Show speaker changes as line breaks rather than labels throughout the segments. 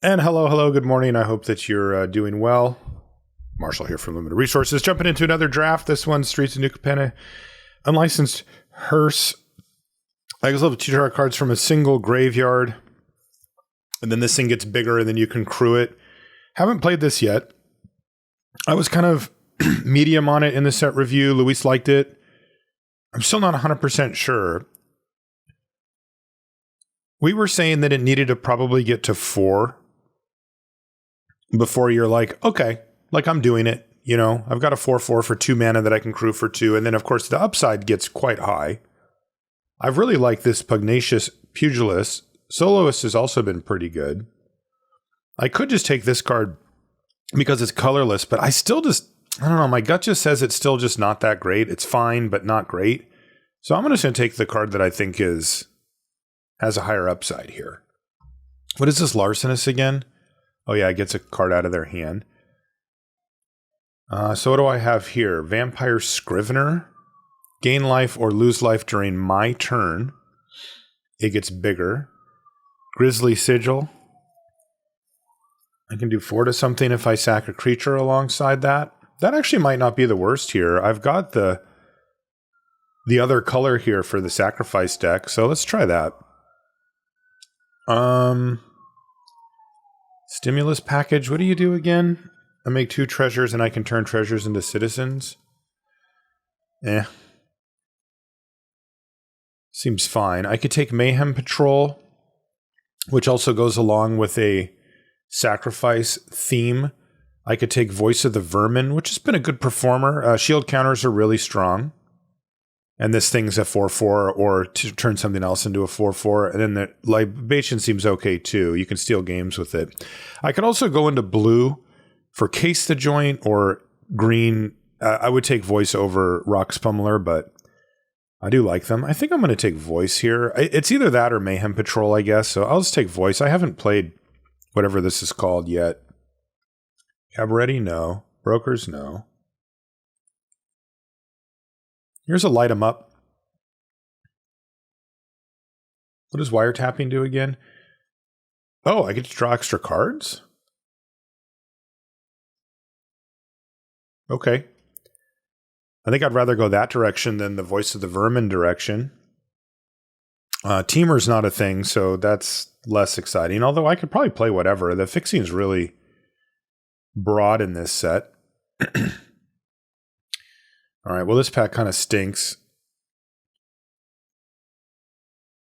And hello, good morning. I hope that you're doing well. Marshall here from Limited Resources. Jumping into another draft. This one, Streets of New Capenna. Unlicensed hearse. I just love 2 tarot cards from a single graveyard. And then this thing gets bigger and then you can crew it. Haven't played this yet. I was kind of medium on it in the set review. Luis liked it. I'm still not 100% sure. We were saying that it needed to probably get to 4 before you're like, okay, like I'm doing it. You know, I've got a 4/4 for 2 mana that I can crew for 2. And then, of course, the upside gets quite high. I've really liked this Pugnacious Pugilist. Soloist has also been pretty good. I could just take this card because it's colorless, but I don't know, my gut just says it's still just not that great. It's fine, but not great. So I'm just going to take the card that I think has a higher upside here. What is this, Larcenous again? Oh yeah, it gets a card out of their hand. So what do I have here? Vampire Scrivener. Gain life or lose life during my turn. It gets bigger. Grisly Sigil. I can do 4 to something if I sack a creature alongside that. That actually might not be the worst here. I've got the other color here for the sacrifice deck, so let's try that. Stimulus package, what do you do again? I make 2 treasures and I can turn treasures into citizens. Seems fine. I could take Mayhem Patrol, which also goes along with a sacrifice theme. I could take Voice of the Vermin, which has been a good performer. Shield counters are really strong. And this thing's a 4/4, or to turn something else into a 4/4. And then the Libation seems okay too. You can steal games with it. I could also go into blue for Case the Joint, or green. I would take Voice over Rox Pummeler, but I do like them. I think I'm going to take Voice here. It's either that or Mayhem Patrol, I guess. So I'll just take Voice. I haven't played whatever this is called yet. Cabaret, no. Brokers, no. Here's a light 'em up. What does wiretapping do again? Oh, I get to draw extra cards? Okay. I think I'd rather go that direction than the Voice of the Vermin direction. Teamer's not a thing, so that's less exciting. Although I could probably play whatever. The fixing is really broad in this set. All right, well, this pack kind of stinks.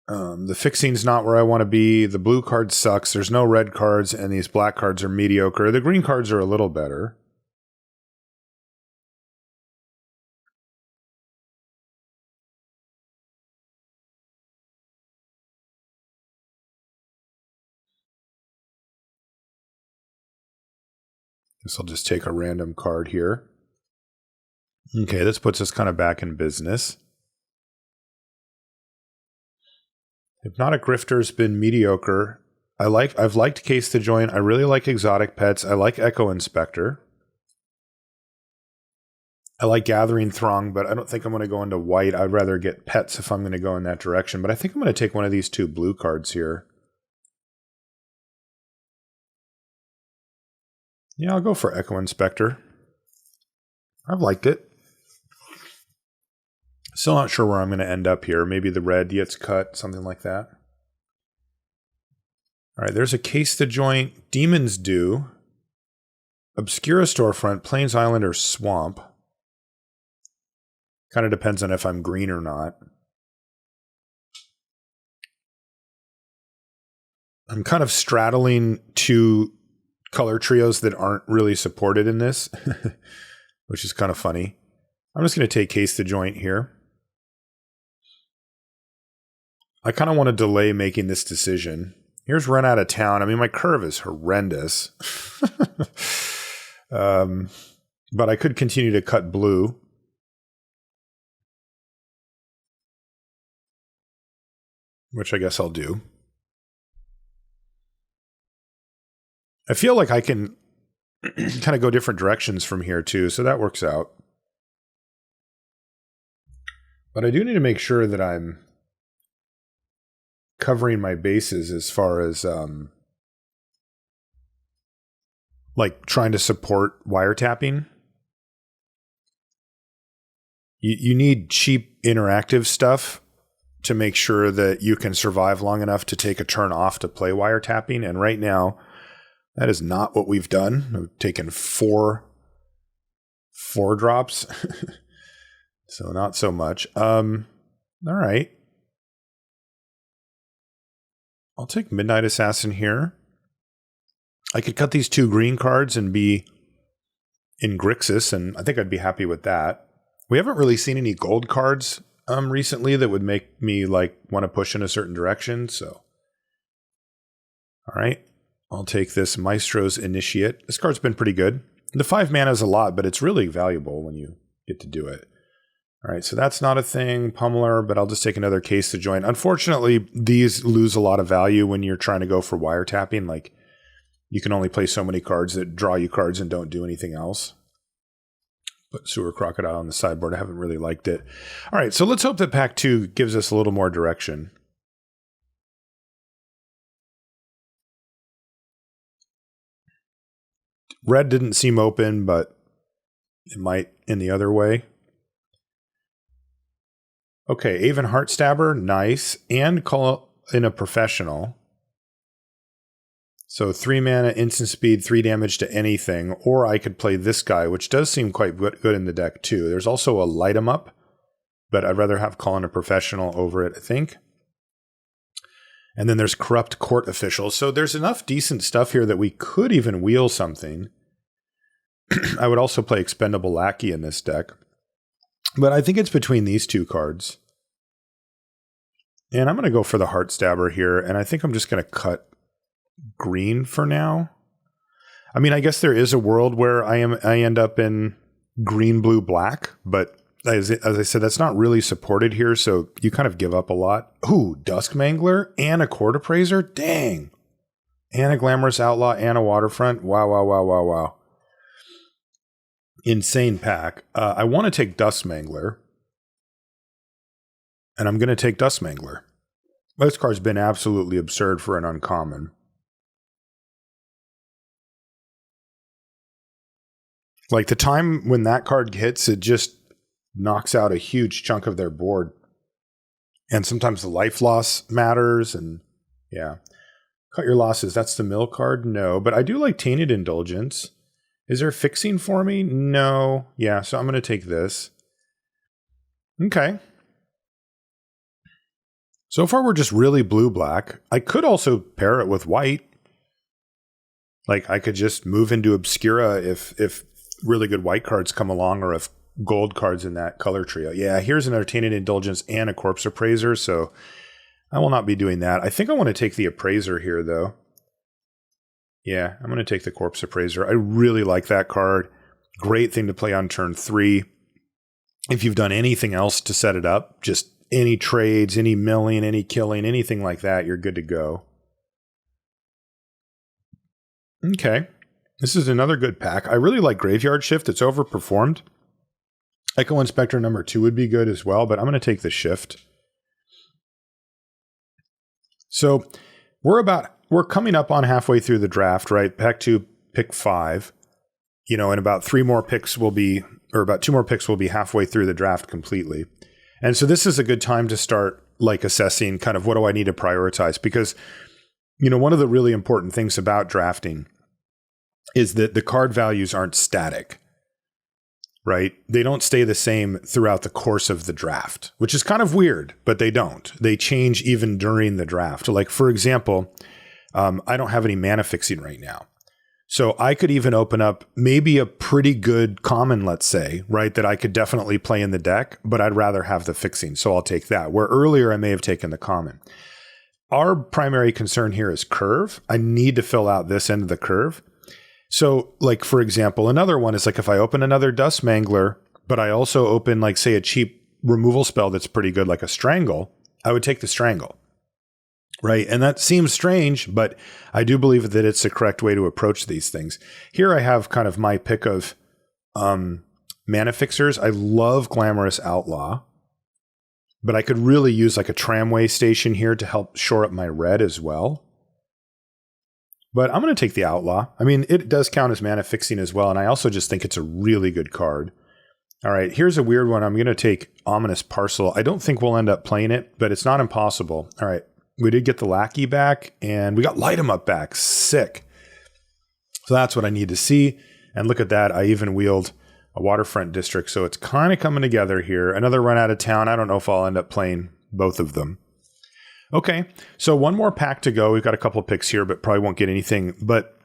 The fixing's not where I want to be. The blue card sucks. There's no red cards, and these black cards are mediocre. The green cards are a little better. Guess I'll just take a random card here. Okay, this puts us kind of back in business. Hypnotic Grifter's been mediocre. I've liked Case the Joint. I really like Exotic Pets. I like Echo Inspector. I like Gathering Throng, but I don't think I'm going to go into white. I'd rather get Pets if I'm going to go in that direction. But I think I'm going to take one of these 2 blue cards here. Yeah, I'll go for Echo Inspector. I've liked it. Still not sure where I'm going to end up here. Maybe the red gets cut, something like that. All right, there's a Case the Joint. Demon's Due. Obscura Storefront. Plains Island or Swamp. Kind of depends on if I'm green or not. I'm kind of straddling 2 color trios that aren't really supported in this, which is kind of funny. I'm just going to take Case the Joint here. I kind of want to delay making this decision. Here's Run Out of Town. I mean, my curve is horrendous. But I could continue to cut blue. Which I guess I'll do. I feel like I can kind of go different directions from here too, so that works out. But I do need to make sure that I'm covering my bases as far as like trying to support wiretapping. You need cheap interactive stuff to make sure that you can survive long enough to take a turn off to play wiretapping. And right now, that is not what we've done. We've taken four drops. So not so much. All right. I'll take Midnight Assassin here. I could cut these 2 green cards and be in Grixis, and I think I'd be happy with that. We haven't really seen any gold cards recently that would make me like want to push in a certain direction. So, all right, I'll take this Maestros Initiate. This card's been pretty good. The 5 mana is a lot, but it's really valuable when you get to do it. All right, so that's not a thing, Pummeler, but I'll just take another Case to Join. Unfortunately, these lose a lot of value when you're trying to go for wiretapping. Like, you can only play so many cards that draw you cards and don't do anything else. But Sewer Crocodile on the sideboard, I haven't really liked it. All right, so let's hope that pack 2 gives us a little more direction. Red didn't seem open, but it might in the other way. Okay, Aven Heartstabber, nice. And call in a Professional. So 3 mana, instant speed, 3 damage to anything. Or I could play this guy, which does seem quite good in the deck too. There's also a Light 'em Up, but I'd rather have Call in a Professional over it, I think. And then there's Corrupt Court Official. So there's enough decent stuff here that we could even wheel something. I would also play Expendable Lackey in this deck. But I think it's between these 2 cards. And I'm going to go for the Heartstabber here. And I think I'm just going to cut green for now. I mean, I guess there is a world where I end up in green, blue, black. But as I said, that's not really supported here. So you kind of give up a lot. Ooh, Dusk Mangler and a Court Appraiser? Dang. And a Glamorous Outlaw and a Waterfront? Wow, wow, wow, wow, wow. Insane pack. I want to take Dust Mangler. And I'm going to take Dust Mangler. This card's been absolutely absurd for an uncommon. Like, the time when that card hits, it just knocks out a huge chunk of their board. And sometimes the life loss matters, and yeah. Cut your losses. That's the mill card? No. But I do like Tainted Indulgence. Is there fixing for me? No. Yeah, so I'm going to take this. Okay. So far, we're just really blue-black. I could also pair it with white. Like, I could just move into Obscura if really good white cards come along, or if gold cards in that color trio. Yeah, here's an Tainted Indulgence and a Corpse Appraiser, so I will not be doing that. I think I want to take the Appraiser here, though. Yeah, I'm going to take the Corpse Appraiser. I really like that card. Great thing to play on turn 3. If you've done anything else to set it up, just any trades, any milling, any killing, anything like that, you're good to go. Okay. This is another good pack. I really like Graveyard Shift. It's overperformed. Echo Inspector number 2 would be good as well, but I'm going to take the Shift. So we're coming up on halfway through the draft, right? Pack 2, pick 5. You know, and about 3 more picks will be, or about 2 more picks will be halfway through the draft completely. And so this is a good time to start like assessing kind of what do I need to prioritize, because, you know, one of the really important things about drafting is that the card values aren't static, right? They don't stay the same throughout the course of the draft, which is kind of weird, but they don't. They change even during the draft. Like, for example, I don't have any mana fixing right now. So I could even open up maybe a pretty good common, let's say, right, that I could definitely play in the deck, but I'd rather have the fixing. So I'll take that, where earlier I may have taken the common. Our primary concern here is curve. I need to fill out this end of the curve. So, like, for example, another one is like if I open another Dust Mangler, but I also open, like, say, a cheap removal spell that's pretty good, like a Strangle, I would take the Strangle. Right. And that seems strange, but I do believe that it's the correct way to approach these things. Here I have kind of my pick of mana fixers. I love Glamorous Outlaw, but I could really use like a Tramway Station here to help shore up my red as well. But I'm going to take the Outlaw. I mean, it does count as mana fixing as well, and I also just think it's a really good card. All right, here's a weird one. I'm going to take Ominous Parcel. I don't think we'll end up playing it, but it's not impossible. All right, we did get the Lackey back, and we got Light 'em Up back. Sick. So that's what I need to see. And look at that. I even wheeled a Waterfront District, so it's kind of coming together here. Another run out of town. I don't know if I'll end up playing both of them. Okay, so one more pack to go. We've got a couple of picks here, but probably won't get anything. But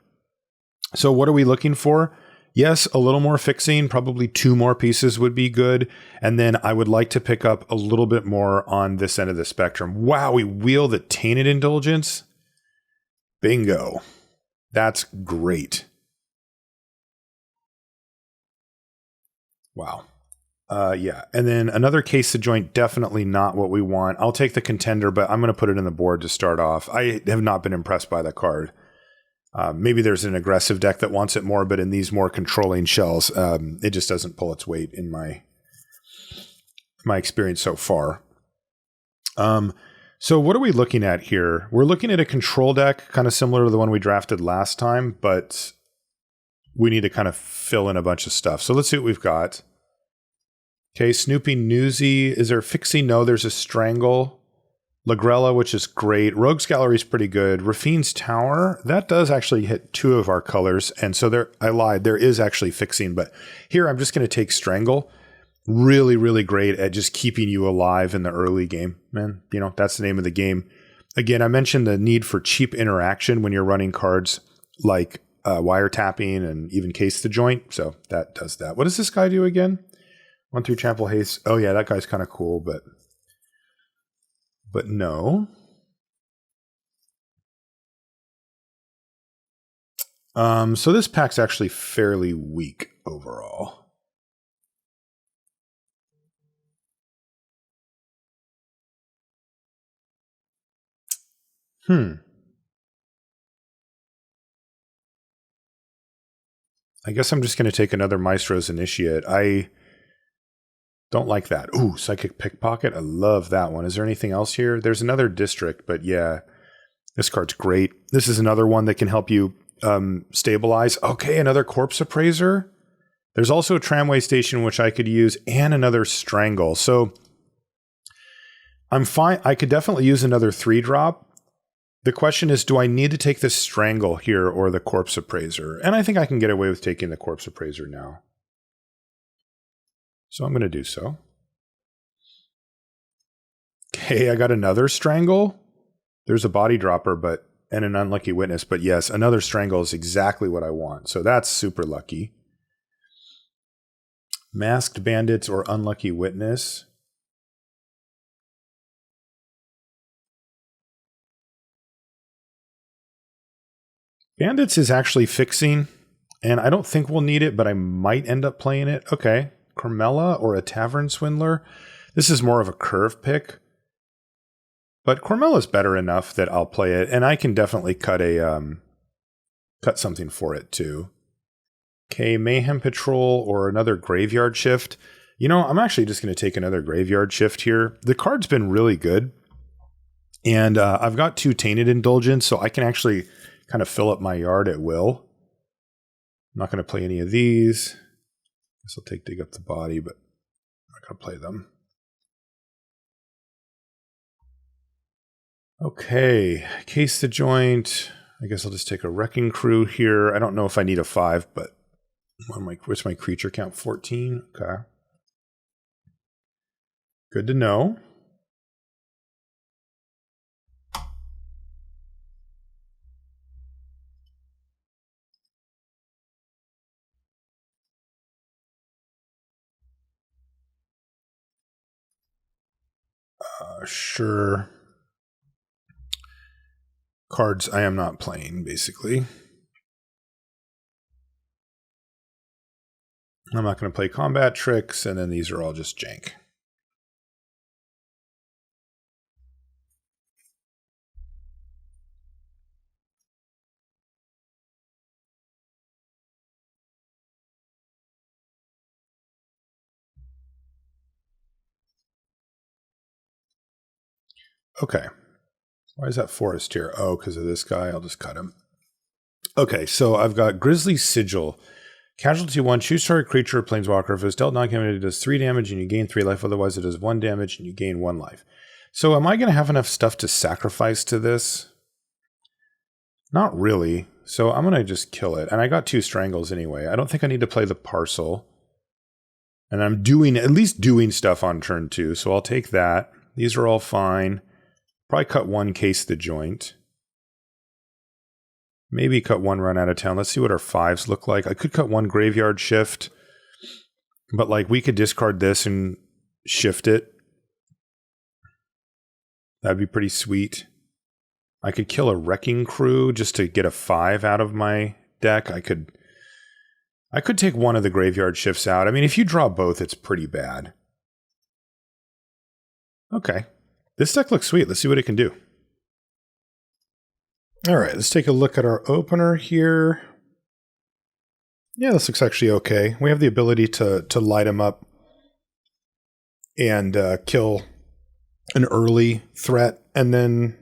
so what are we looking for? Yes, a little more fixing, probably 2 more pieces would be good. And then I would like to pick up a little bit more on this end of the spectrum. Wow, we wheel the Tainted Indulgence. Bingo. That's great. Wow. Yeah. And then another Case the Joint, definitely not what we want. I'll take the Contender, but I'm going to put it in the board to start off. I have not been impressed by the card. Maybe there's an aggressive deck that wants it more, but in these more controlling shells, it just doesn't pull its weight in my experience so far. So what are we looking at here? We're looking at a control deck, kind of similar to the one we drafted last time, but we need to kind of fill in a bunch of stuff. So let's see what we've got. Okay, Snoopy Newsy. Is there fixing? No, there's a Strangle. Lagrella, which is great. Rogue's Gallery is pretty good. Rafine's Tower, that does actually hit 2 of our colors. And so there, I lied, there is actually fixing. But here I'm just going to take Strangle. Really, really great at just keeping you alive in the early game. Man, you know, that's the name of the game. Again, I mentioned the need for cheap interaction when you're running cards like wiretapping and even Case the Joint. So that does that. What does this guy do again? 1-3 Trample Haste. Oh yeah, that guy's kind of cool, but no. So this pack's actually fairly weak overall. I guess I'm just going to take another Maestros Initiate. I don't like that. Ooh, Psychic Pickpocket. I love that one. Is there anything else here? There's another District, but yeah, this card's great. This is another one that can help you stabilize. Okay, another Corpse Appraiser. There's also a Tramway Station, which I could use, and another Strangle. So I'm fine. I could definitely use another 3-drop. The question is, do I need to take this Strangle here or the Corpse Appraiser? And I think I can get away with taking the Corpse Appraiser now. So I'm going to do so. Okay, I got another Strangle. There's a Body Dropper and an Unlucky Witness. But yes, another Strangle is exactly what I want. So that's super lucky. Masked Bandits or Unlucky Witness. Bandits is actually fixing, and I don't think we'll need it, but I might end up playing it. Okay, Carmella or a Tavern Swindler. This is more of a curve pick, but Carmella's better enough that I'll play it, and I can definitely cut something for it too. Okay, Mayhem Patrol or another Graveyard Shift. You know, I'm actually just going to take another Graveyard Shift here. The card's been really good, and I've got 2 Tainted Indulgence, so I can actually kind of fill up my yard at will. I'm not going to play any of these. Guess I'll take Dig Up the Body, but I'm not going to play them. Okay, Case the Joint. I guess I'll just take a Wrecking Crew here. I don't know if I need a 5, but what's my creature count? 14? Okay. Good to know. Sure. Cards I am not playing, basically. I'm not going to play Combat Tricks, and then these are all just jank. Okay. Why is that forest here? Oh, because of this guy. I'll just cut him. Okay, so I've got Grizzly Sigil. Casualty 1, choose target creature or planeswalker. If it's dealt non-combat, it does 3 damage and you gain 3 life. Otherwise, it does 1 damage and you gain 1 life. So am I going to have enough stuff to sacrifice to this? Not really. So I'm going to just kill it. And I got 2 strangles anyway. I don't think I need to play the parcel. And I'm doing, at least doing stuff on turn 2. So I'll take that. These are all fine. Probably cut 1 case the joint. Maybe cut 1 run out of town. Let's see what our 5s look like. I could cut 1 graveyard shift. But like we could discard this and shift it. That'd be pretty sweet. I could kill a wrecking crew just to get a 5 out of my deck. I could take 1 of the graveyard shifts out. I mean, if you draw both, it's pretty bad. Okay. This deck looks sweet. Let's see what it can do. All right, let's take a look at our opener here. Yeah, this looks actually okay. We have the ability to light him up and kill an early threat, and then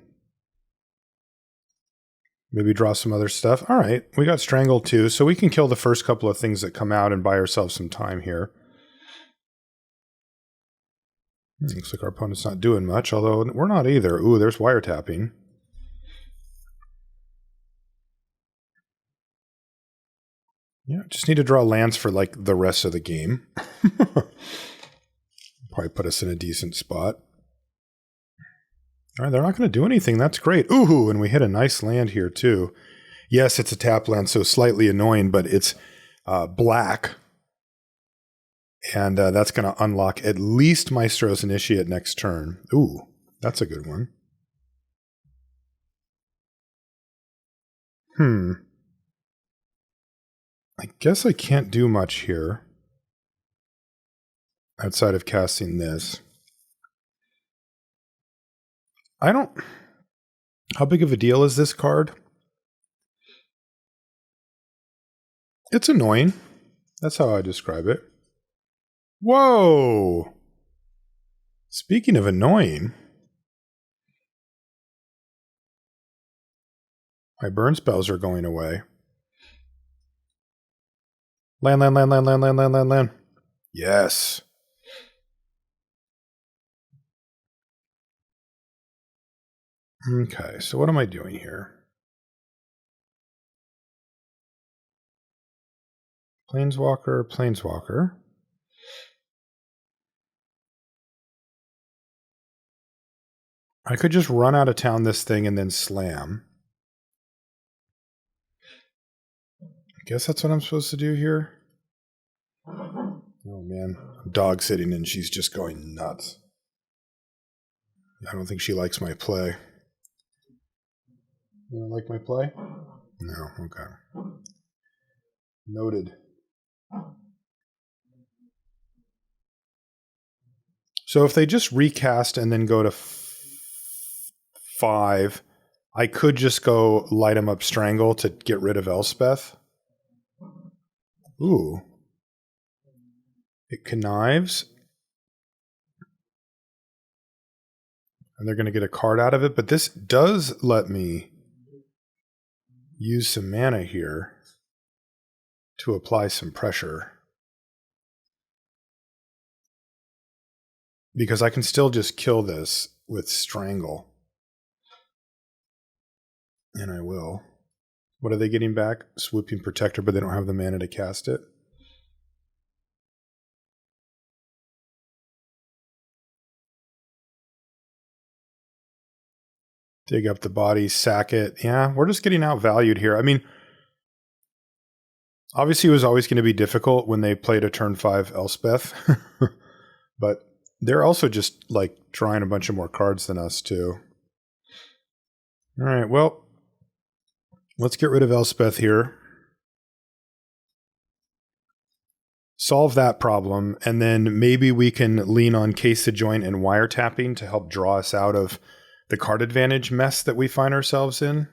maybe draw some other stuff. All right, we got Strangle too, so we can kill the first couple of things that come out and buy ourselves some time here. Looks like our opponent's not doing much, although we're not either. Ooh, there's wiretapping. Yeah, just need to draw lands for like the rest of the game. Probably put us in a decent spot. All right, they're not going to do anything. That's great. Ooh, and we hit a nice land here too. Yes, it's a tap land, so slightly annoying, but it's black. And that's going to unlock at least Maestros Initiate next turn. Ooh, that's a good one. I guess I can't do much here outside of casting this. How big of a deal is this card? It's annoying. That's how I describe it. Whoa! Speaking of annoying, my burn spells are going away. Land, land, land, land, land, land, land, land, land. Yes. Okay, so what am I doing here? Planeswalker, Planeswalker. I could just run out of town this thing and then slam. I guess that's what I'm supposed to do here. Oh man, I'm dog sitting and she's just going nuts. I don't think she likes my play. You don't like my play? No, okay. Noted. So if they just recast and then go to 5, I could just go light him up Strangle to get rid of Elspeth. Ooh. It connives. And they're going to get a card out of it, but this does let me use some mana here to apply some pressure. Because I can still just kill this with Strangle. And I will. What are they getting back? Swooping Protector, but they don't have the mana to cast it. Dig up the body, sack it. Yeah, we're just getting outvalued here. I mean, obviously it was always going to be difficult when they played a turn 5 Elspeth. But they're also just like drawing a bunch of more cards than us too. All right, well, let's get rid of Elspeth here. Solve that problem, and then maybe we can lean on Case the Joint and wiretapping to help draw us out of the card advantage mess that we find ourselves in.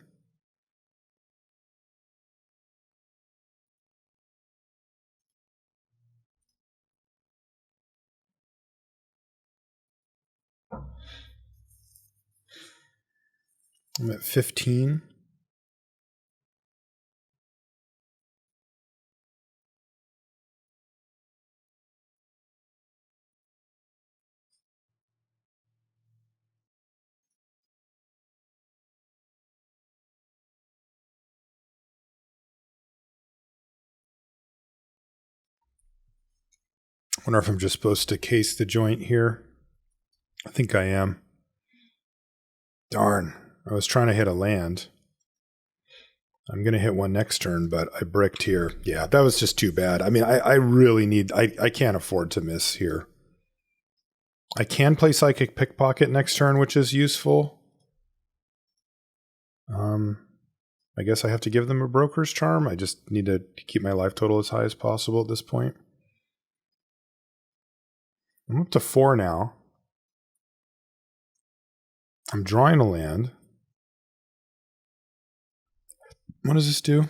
I'm at 15. Wonder if I'm just supposed to case the joint here. I think I am. Darn. I was trying to hit a land. I'm going to hit one next turn, but I bricked here. Yeah, that was just too bad. I mean, I really need... I can't afford to miss here. I can play Psychic Pickpocket next turn, which is useful. I guess I have to give them a Broker's Charm. I just need to keep my life total as high as possible at this point. I'm up to 4 now. I'm drawing a land. What does this do?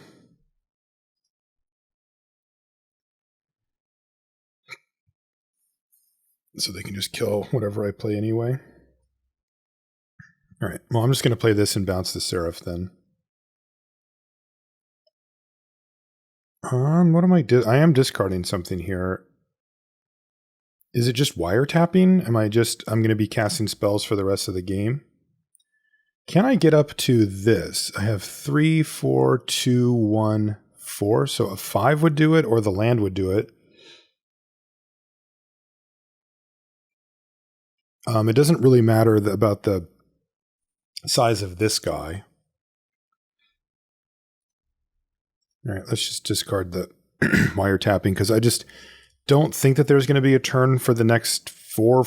So they can just kill whatever I play anyway. All right. Well, I'm just going to play this and bounce the Seraph then. What am I I am discarding something here. Is it just wiretapping? I'm going to be casting spells for the rest of the game? Can I get up to this? I have 3, 4, 2, 1, 4. So a 5 would do it, or the land would do it. It doesn't really matter about the size of this guy. All right, let's just discard the wiretapping because I just don't think that there's going to be a turn for the next 3,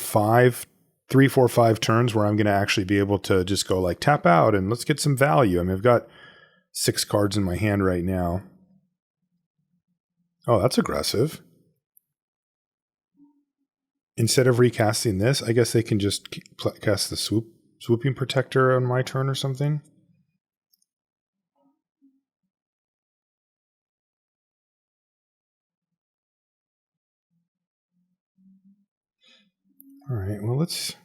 4, 5 turns where I'm going to actually be able to just go like tap out and let's get some value. I mean, I've got 6 cards in my hand right now. Oh, that's aggressive. Instead of recasting this, I guess they can just cast the Swooping Protector on my turn or something. All right, well, let's...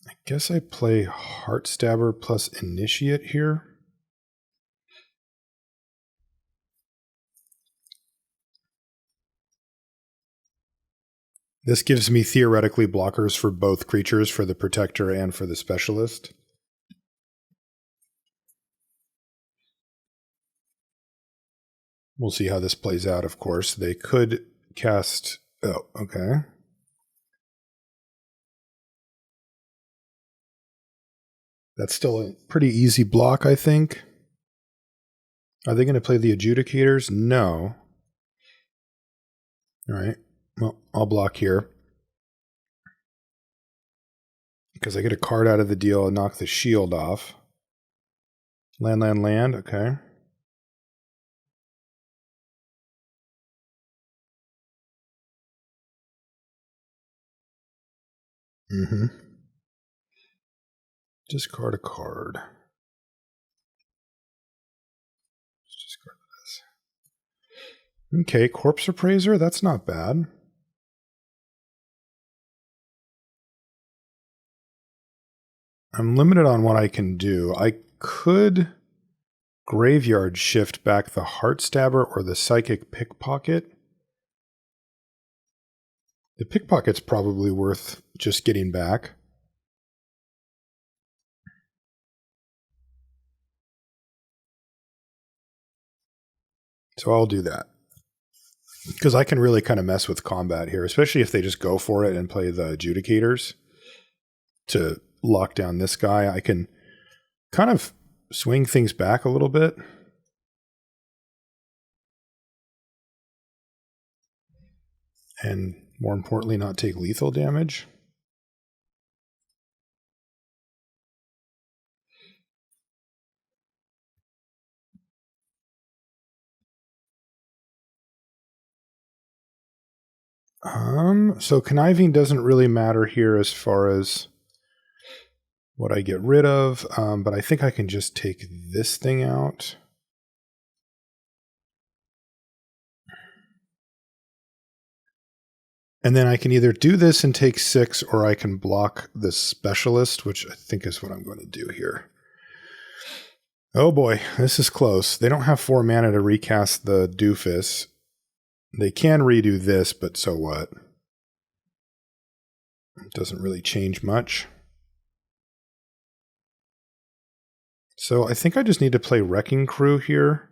I guess I play Heartstabber plus Initiate here. This gives me theoretically blockers for both creatures, for the Protector and for the Specialist. We'll see how this plays out, of course. They could cast... Oh, okay. That's still a pretty easy block, I think. Are they going to play the Adjudicators? No. All right. Well, I'll block here. Because I get a card out of the deal and knock the shield off. Land, land, land. Okay. Mm-hmm. Discard a card. Let's discard this. Okay, Corpse Appraiser. That's not bad. I'm limited on what I can do. I could Graveyard Shift back the Heartstabber or the Psychic Pickpocket. The Pickpocket's probably worth just getting back. So I'll do that. Because I can really kind of mess with combat here, especially if they just go for it and play the Adjudicators to lock down this guy. I can kind of swing things back a little bit. And more importantly, not take lethal damage. So conniving doesn't really matter here as far as what I get rid of, but I think I can just take this thing out. And then I can either do this and take 6, or I can block the Specialist, which I think is what I'm going to do here. Oh boy, this is close. They don't have 4 mana to recast the doofus. They can redo this, but so what? It doesn't really change much. So I think I just need to play Wrecking Crew here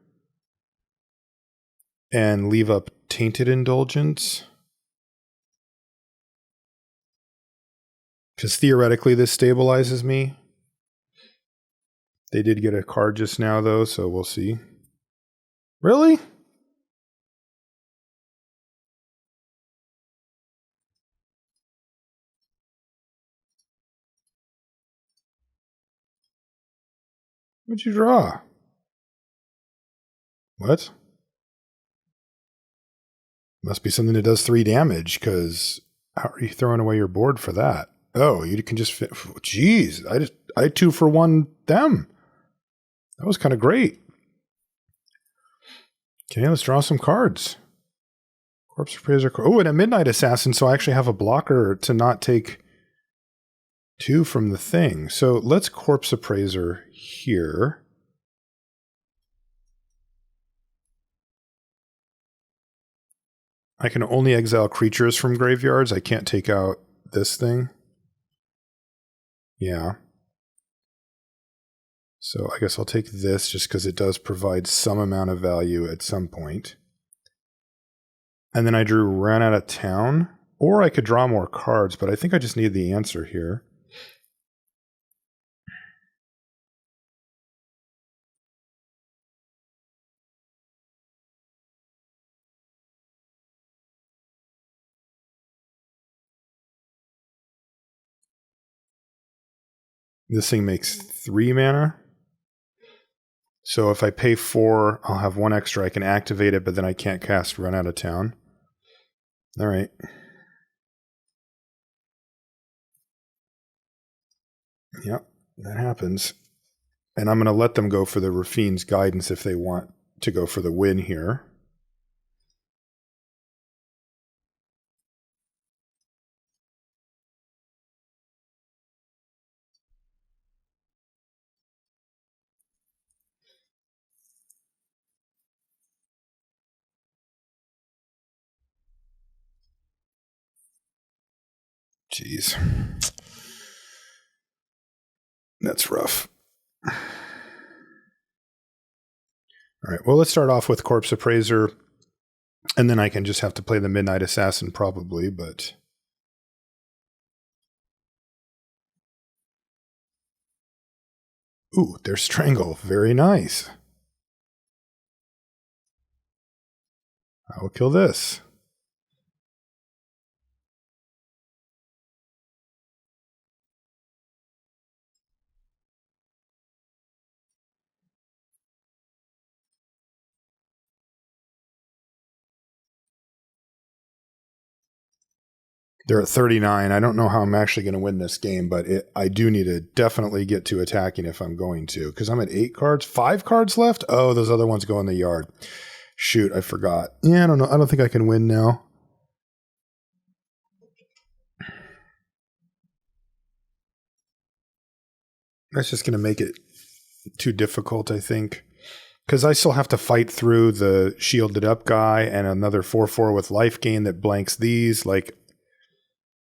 and leave up Tainted Indulgence. Because theoretically this stabilizes me. They did get a card just now though, so we'll see. Really? What'd you draw? What? Must be something that does 3 damage, because how are you throwing away your board for that? Oh, you can just fit. Jeez, I 2 for 1 them. That was kind of great. Okay, let's draw some cards. Corpse Appraiser. Oh, and a Midnight Assassin, so I actually have a blocker to not take 2 from the thing. So let's Corpse Appraiser here. I can only exile creatures from graveyards. I can't take out this thing. Yeah. So I guess I'll take this just because it does provide some amount of value at some point. And then I drew Ran Out of Town. Or I could draw more cards, but I think I just need the answer here. This thing makes 3 mana. So if I pay 4, I'll have 1 extra. I can activate it, but then I can't cast Run Out of Town. All right. Yep, that happens. And I'm going to let them go for the Rafine's Guidance if they want to go for the win here. Jeez. That's rough. All right, well, let's start off with Corpse Appraiser, and then I can just have to play the Midnight Assassin probably, but... Ooh, there's Strangle. Very nice. I will kill this. They're at 39. I don't know how I'm actually going to win this game, but I do need to definitely get to attacking if I'm going to, because I'm at 8 cards. 5 cards left? Oh, those other ones go in the yard. Shoot, I forgot. Yeah, I don't know. I don't think I can win now. That's just going to make it too difficult, I think. Because I still have to fight through the shielded up guy and another 4/4 with life gain that blanks these. Like,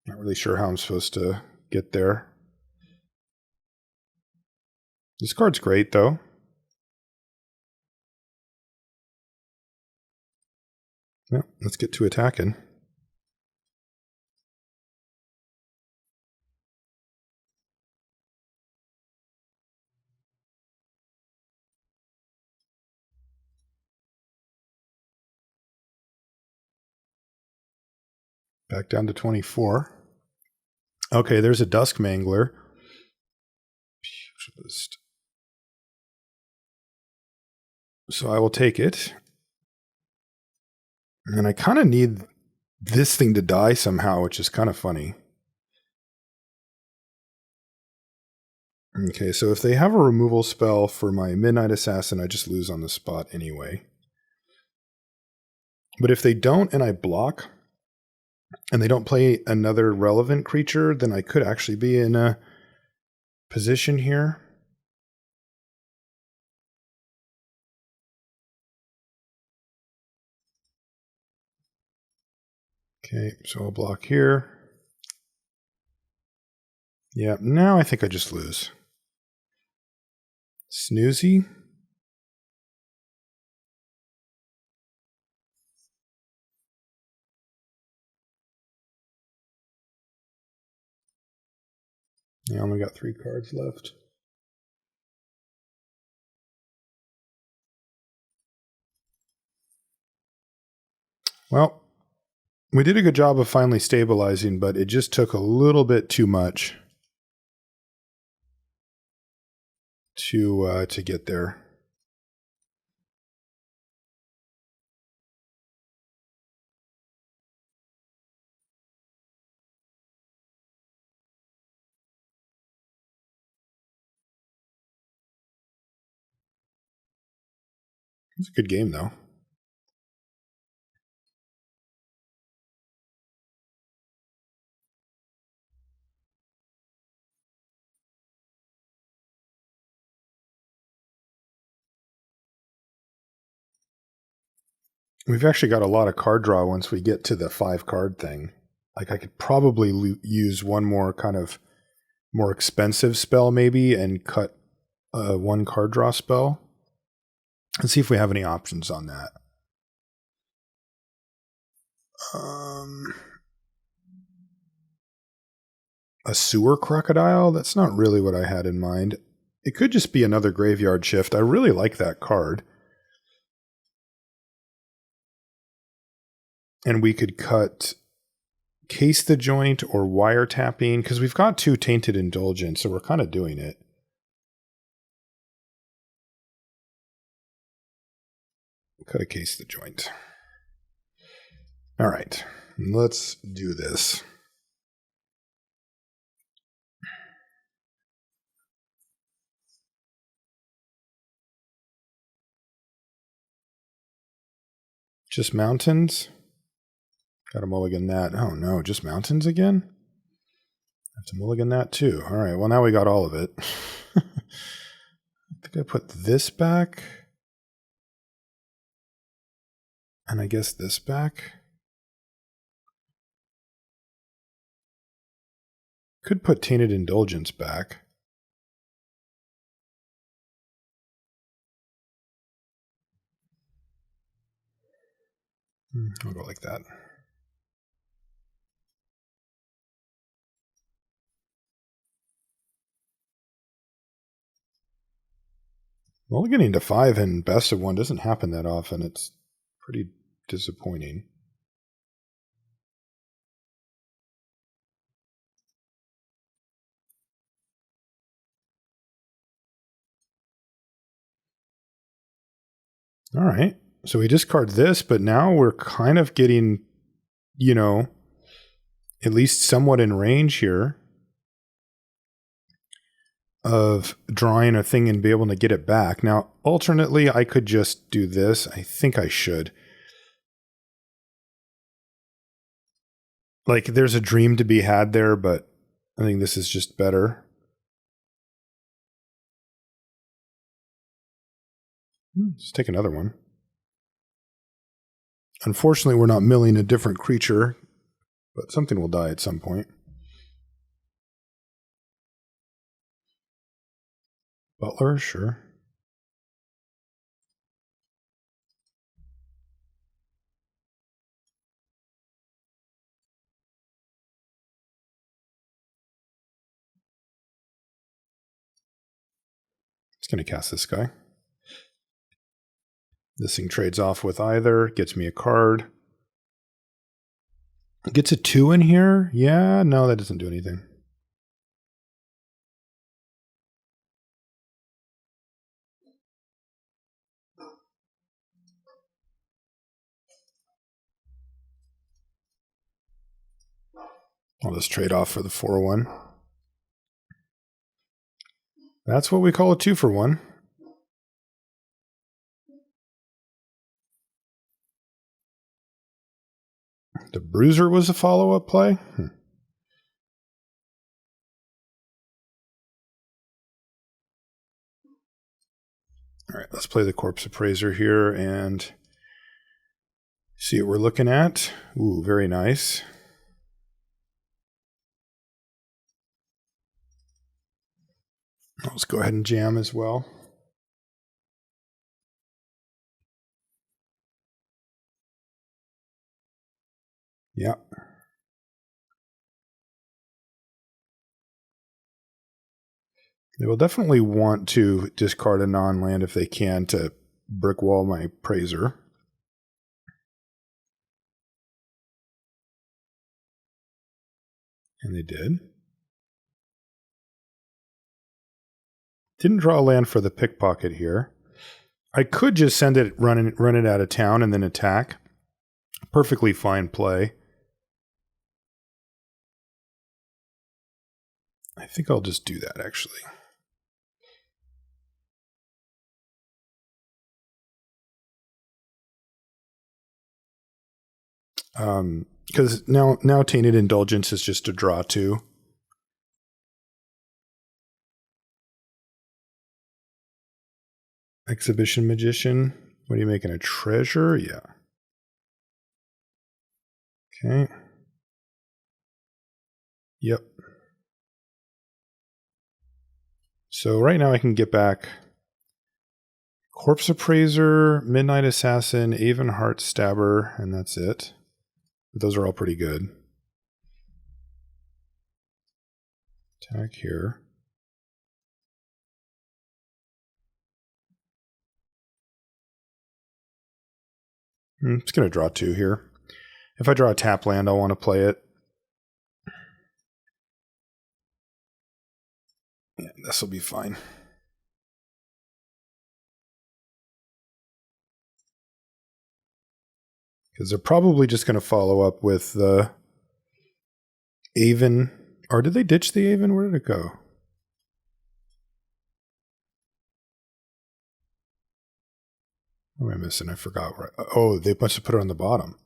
not really sure how I'm supposed to get there. This card's great, though. Yeah, let's get to attacking. Back down to 24. Okay, there's a Dusk Mangler. Pugilist. So I will take it. And I kind of need this thing to die somehow, which is kind of funny. Okay, so if they have a removal spell for my Midnight Assassin, I just lose on the spot anyway. But if they don't and I block, and they don't play another relevant creature, then I could actually be in a position here. Okay, so I'll block here. Yeah, now I think I just lose. Snoozy. I only got 3 cards left. Well, we did a good job of finally stabilizing, but it just took a little bit too much to get there. It's a good game, though. We've actually got a lot of card draw once we get to the 5 card thing. Like I could probably use one more kind of more expensive spell maybe and cut 1 card draw spell. And see if we have any options on that. A sewer crocodile? That's not really what I had in mind. It could just be another graveyard shift. I really like that card. And we could cut Case the Joint or wiretapping, because we've got 2 Tainted Indulgence, so we're kind of doing it. Cut a Case the Joint. All right, let's do this. Just mountains? Gotta mulligan that. Oh no, just mountains again? I have to mulligan that too. All right, well now we got all of it. I think I put this back. And I guess this back. Could put Tainted Indulgence back. I'll go like that. Well, getting to 5 in best of 1 doesn't happen that often. It's pretty disappointing. All right. So we discard this, but now we're kind of getting, you know, at least somewhat in range here of drawing a thing and be able to get it back. Now, alternately, I could just do this. I think I should. Like, there's a dream to be had there, but I think this is just better. Let's take another one. Unfortunately, we're not milling a different creature, but something will die at some point. Butler, sure. It's going to cast this guy. This thing trades off with either, gets me a card. Gets a 2 in here? Yeah, no, that doesn't do anything. I'll just trade off for the 4-1. That's what we call a 2-for-1. The Bruiser was a follow-up play? All right, let's play the Corpse Appraiser here and see what we're looking at. Ooh, very nice. Let's go ahead and jam as well. Yeah. They will definitely want to discard a non-land if they can to brick wall my Praiser. And they did. Didn't draw a land for the pickpocket here. I could just send it, run it out of town, and then attack. Perfectly fine play. I think I'll just do that, actually. Because now Tainted Indulgence is just a draw 2. Exhibition Magician. What are you making? A treasure? Yeah. Okay. Yep. So right now I can get back Corpse Appraiser, Midnight Assassin, Aven Heart Stabber, and that's it. But those are all pretty good. Attack here. It's going to draw 2 here. If I draw a tap land, I'll want to play it. Yeah, this will be fine. Because they're probably just going to follow up with the Aven. Or did they ditch the Aven? Where did it go? What am I missing? I forgot. Oh, they must have put it on the bottom.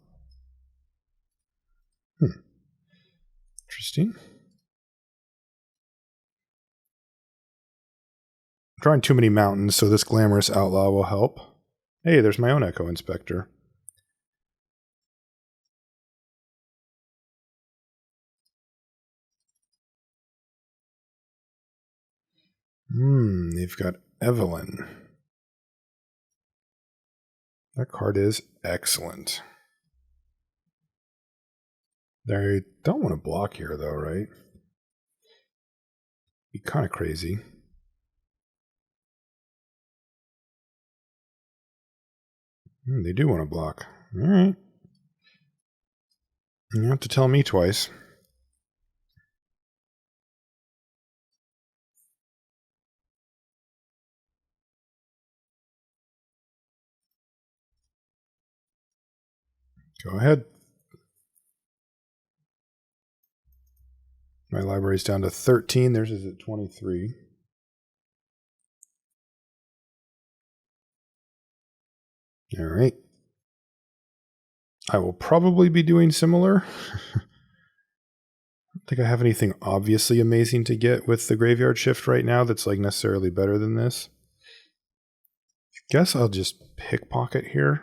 Interesting. I'm drawing too many mountains, so this Glamorous Outlaw will help. Hey, there's my own Echo Inspector. They've got Evelyn. That card is excellent. They don't want to block here, though, right? Be kind of crazy. They do want to block. All right. You have to tell me twice. Go ahead. My library's down to 13. Theirs is at 23. All right. I will probably be doing similar. I don't think I have anything obviously amazing to get with the Graveyard Shift right now that's like necessarily better than this. Guess I'll just pickpocket here.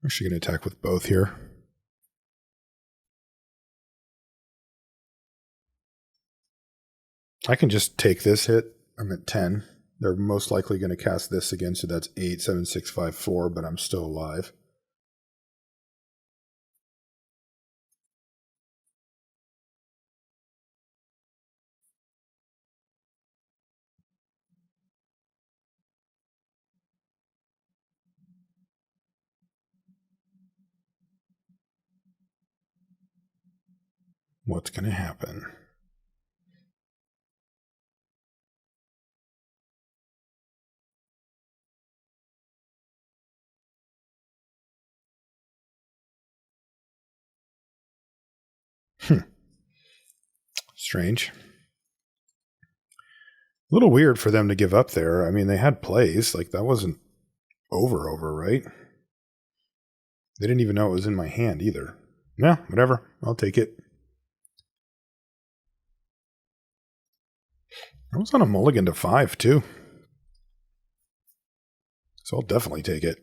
I'm actually going to attack with both here. I can just take this hit. I'm at 10. They're most likely going to cast this again, so that's 8, 7, 6, 5, 4, but I'm still alive. What's going to happen? Strange. A little weird for them to give up there. I mean, they had plays. Like, that wasn't over, right? They didn't even know it was in my hand either. Yeah, whatever. I'll take it. I was on a mulligan to 5, too. So I'll definitely take it.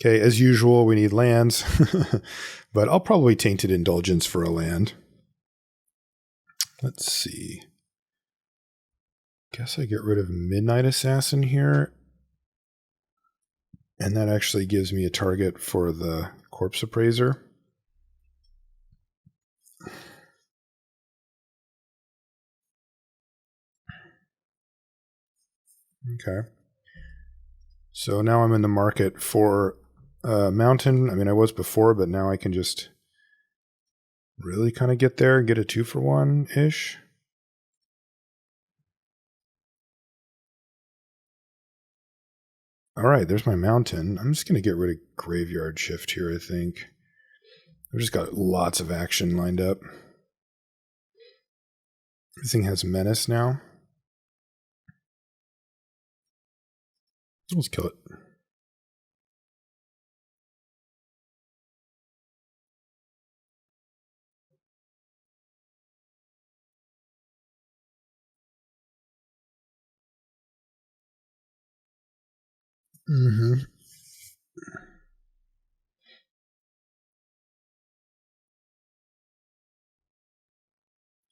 Okay, as usual, we need lands, but I'll probably Tainted Indulgence for a land. Let's see. Guess I get rid of Midnight Assassin here. And that actually gives me a target for the Corpse Appraiser. Okay. So now I'm in the market for Mountain. I mean, I was before, but now I can just really kind of get there and get a 2-for-1-ish. All right, there's my Mountain. I'm just going to get rid of Graveyard Shift here, I think. I've just got lots of action lined up. This thing has Menace now. Let's kill it. Mm-hmm.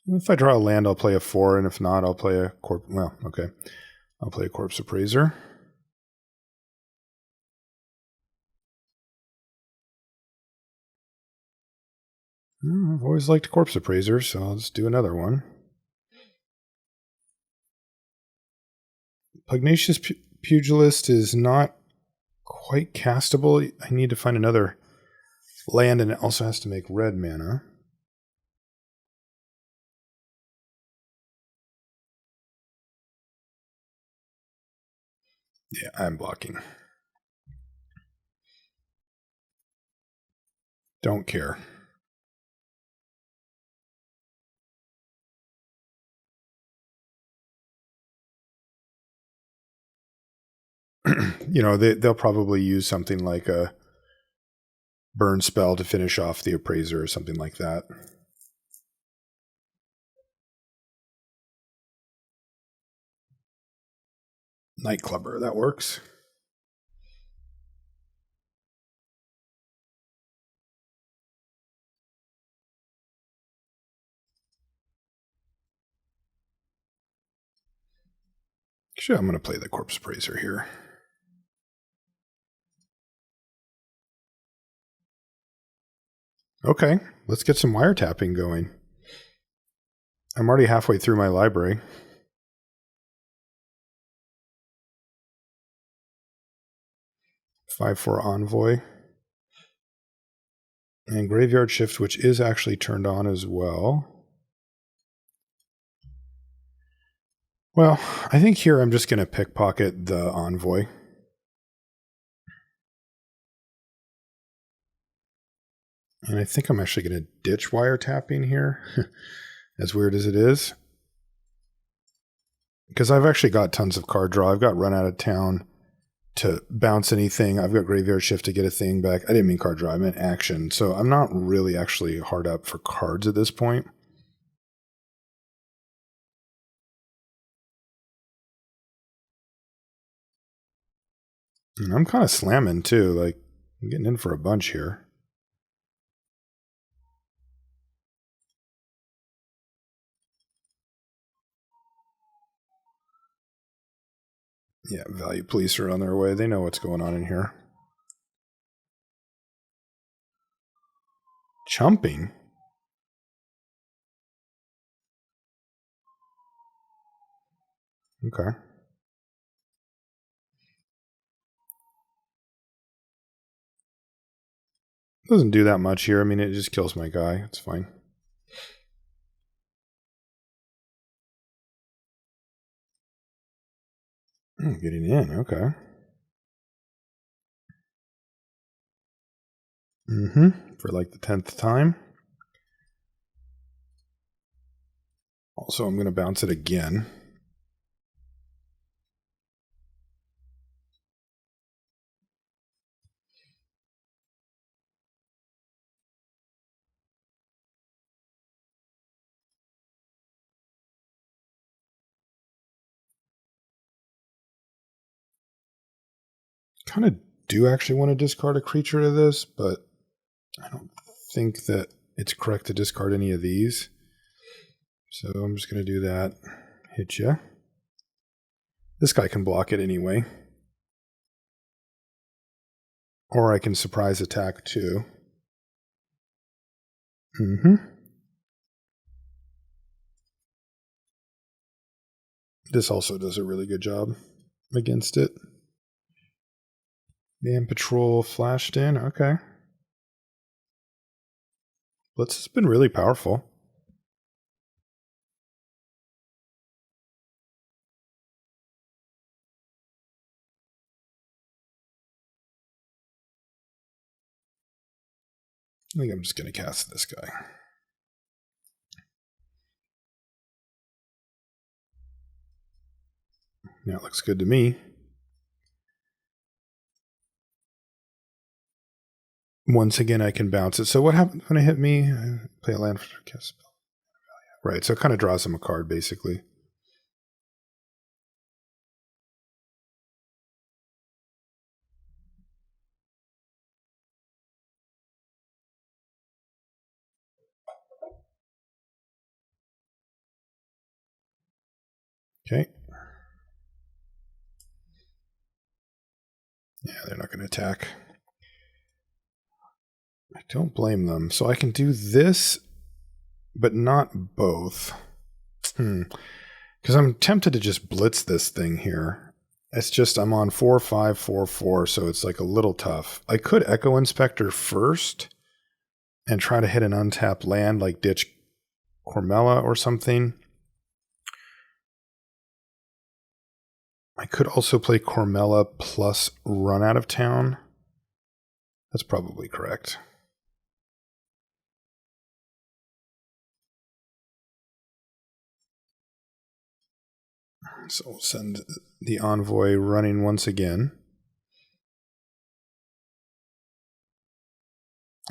If I draw a land, I'll play a 4, and if not, I'll play a Well, okay. I'll play a Corpse Appraiser. I've always liked Corpse Appraiser, so I'll just do another one. Pugnacious Pugilist is not quite castable. I need to find another land, and it also has to make red mana. Yeah, I'm blocking. Don't care. You know, they'll probably use something like a burn spell to finish off the Appraiser or something like that. Nightclubber, that works. Actually, I'm going to play the Corpse Appraiser here. Okay, let's get some wiretapping going. I'm already halfway through my library. Five for Envoy. And Graveyard Shift, which is actually turned on as well. Well, I think here I'm just going to pickpocket the Envoy. And I think I'm actually going to ditch wiretapping here, as weird as it is. Because I've actually got tons of card draw. I've got Run Out of Town to bounce anything. I've got Graveyard Shift to get a thing back. I didn't mean card draw, I meant action. So I'm not really actually hard up for cards at this point. And I'm kind of slamming too. Like, I'm getting in for a bunch here. Yeah, Value Police are on their way. They know what's going on in here. Chumping? Okay. Doesn't do that much here. I mean, it just kills my guy. It's fine. Getting in. Okay. For like the 10th time. Also, I'm going to bounce it again. Kind of do actually want to discard a creature to this, but I don't think that it's correct to discard any of these. So I'm just going to do that. Hit ya. This guy can block it anyway. Or I can surprise attack too. This also does a really good job against it. Man Patrol flashed in. Okay. Blitz has been really powerful. I think I'm just going to cast this guy. Yeah, it looks good to me. Once again, I can bounce it. So what happens when it hit me? I play a land for cast spell. Right, so it kind of draws him a card, basically. Okay. Yeah, they're not going to attack. I don't blame them. So I can do this, but not both. Because I'm tempted to just blitz this thing here. It's just I'm on 4/5, 4/4, so it's like a little tough. I could Echo Inspector first and try to hit an untapped land like ditch Cormella or something. I could also play Cormella plus run out of town. That's probably correct. So we'll send the Envoy running once again.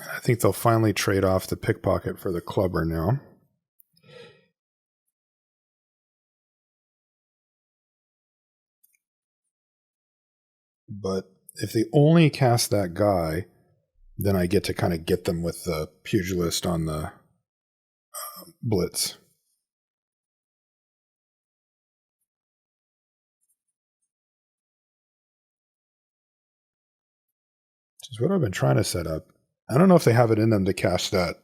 I think they'll finally trade off the Pickpocket for the Clubber now. But if they only cast that guy, then I get to kind of get them with the Pugilist on the Blitz. Which is what I've been trying to set up. I don't know if they have it in them to cast that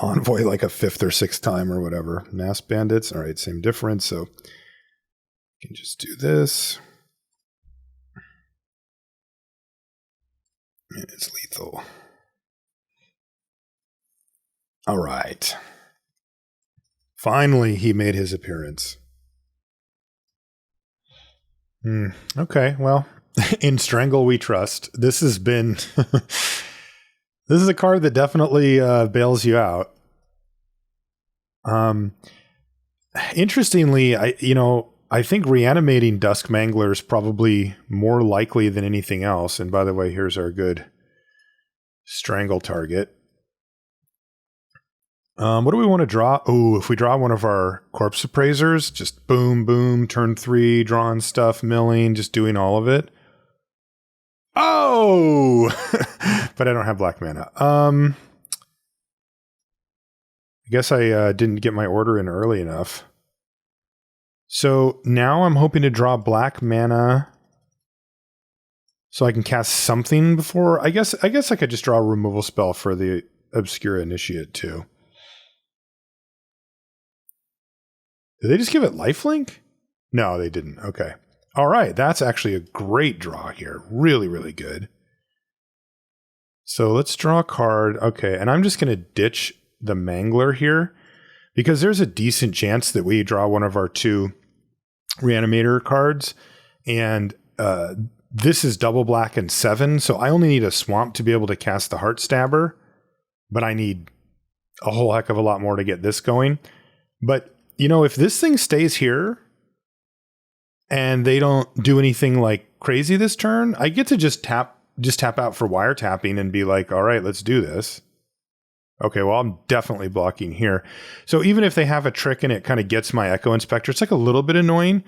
Envoy like a 5th or 6th time or whatever. Mass Bandits. All right, same difference. So I can just do this. And it's lethal. All right. Finally, he made his appearance. Okay, well, in Strangle we trust. This has been... This is a card that definitely bails you out. Interestingly, I think reanimating Dusk Mangler is probably more likely than anything else. And by the way, here's our good Strangle target. What do we want to draw? Oh, if we draw one of our Corpse Appraisers, just boom, boom, turn 3, drawing stuff, milling, just doing all of it. Oh! But I don't have black mana. I guess I didn't get my order in early enough. So now I'm hoping to draw black mana so I can cast something before. I guess I could just draw a removal spell for the Obscura Initiate too. Did they just give it lifelink? No, they didn't. Okay. All right. That's actually a great draw here. Really, really good. So let's draw a card. Okay. And I'm just going to ditch the Mangler here because there's a decent chance that we draw one of our 2 Reanimator cards. And this is double black and 7. So I only need a Swamp to be able to cast the Heart Stabber. But I need a whole heck of a lot more to get this going. But if this thing stays here and they don't do anything like crazy this turn, I get to just tap out for wiretapping and be like, all right, let's do this. Okay, well, I'm definitely blocking here. So even if they have a trick and it kind of gets my Echo Inspector, it's like a little bit annoying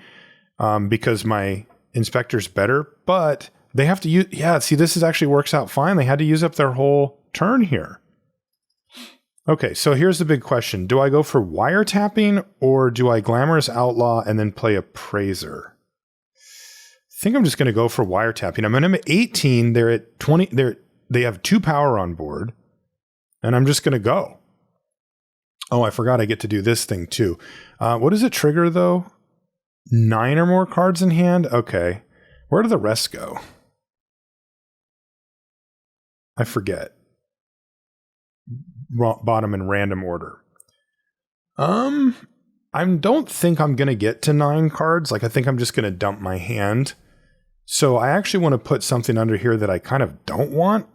because my Inspector's better, but They have to use, yeah, see, this is actually works out fine. They had to use up their whole turn here. Okay, so here's the big question. Do I go for wiretapping or do I Glamorous Outlaw and then play Appraiser? I think I'm just going to go for wiretapping. I'm at 18. They're at 20. They have 2 power on board. And I'm just going to go. Oh, I forgot I get to do this thing too. What does it trigger though? 9 or more cards in hand? Okay. Where do the rest go? I forget. Bottom in random order. I don't think I'm going to get to 9 cards. Like, I think I'm just going to dump my hand. So I actually want to put something under here that I kind of don't want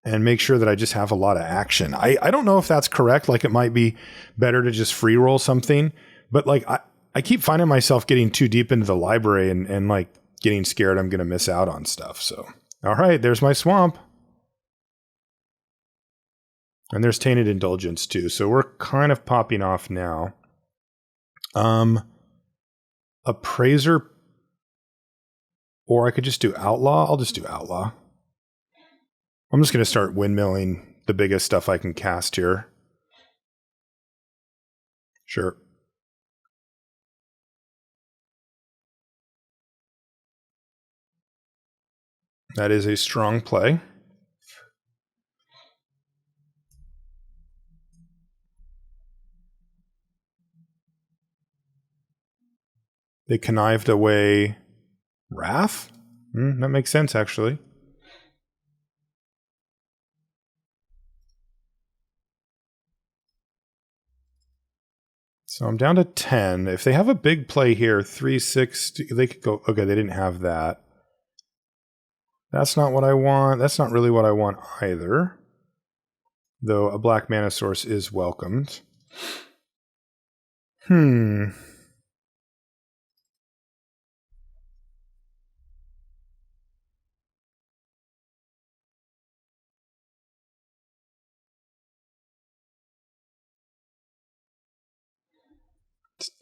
and make sure that I just have a lot of action. I don't know if that's correct. Like, it might be better to just free roll something, but like, I keep finding myself getting too deep into the library and like getting scared I'm going to miss out on stuff. So, all right, there's my swamp. And there's Tainted Indulgence too. So we're kind of popping off now. Appraiser, or I could just do Outlaw. I'll just do Outlaw. I'm just going to start windmilling the biggest stuff I can cast here. Sure. That is a strong play. They connived away Wrath? That makes sense, actually. So I'm down to 10. If they have a big play here, 3, 6, they could go... Okay, they didn't have that. That's not what I want. That's not really what I want either. Though a black mana source is welcomed.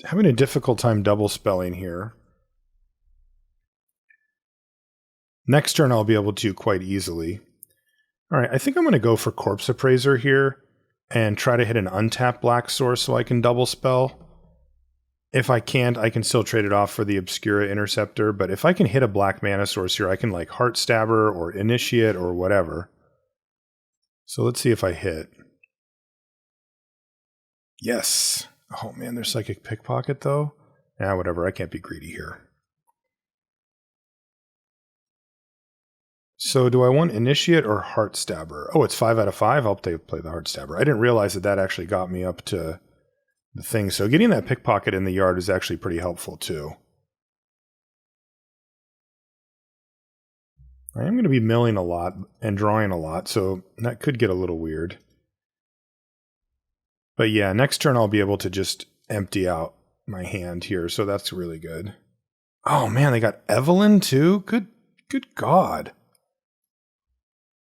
Having a difficult time double spelling here. Next turn I'll be able to quite easily. All right, I think I'm going to go for Corpse Appraiser here and try to hit an untapped black source so I can double spell. If I can't, I can still trade it off for the Obscura Interceptor, but if I can hit a black mana source here, I can like Heart Stabber or Initiate or whatever. So let's see if I hit. Yes. Oh man, there's Psychic Pickpocket though. Whatever, I can't be greedy here. So do I want Initiate or Heart Stabber? Oh, it's 5 out of 5. I'll play the Heart Stabber. I didn't realize that actually got me up to the thing. So getting that Pickpocket in the yard is actually pretty helpful too. I am going to be milling a lot and drawing a lot, so that could get a little weird. But yeah, next turn I'll be able to just empty out my hand here, so that's really good. Oh man, they got Evelyn too? Good God.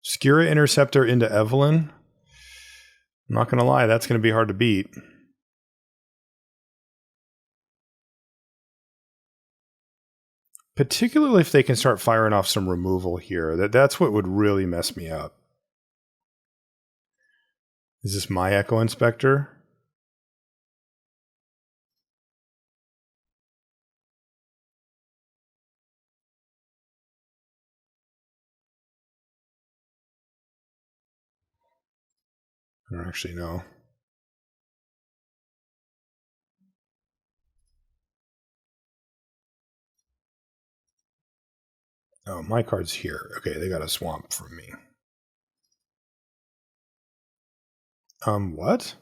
Obscura Interceptor into Evelyn? I'm not going to lie, that's going to be hard to beat. Particularly if they can start firing off some removal here. That's what would really mess me up. Is this my Echo Inspector? I don't actually know. Oh, my card's here. Okay, they got a swamp from me. What?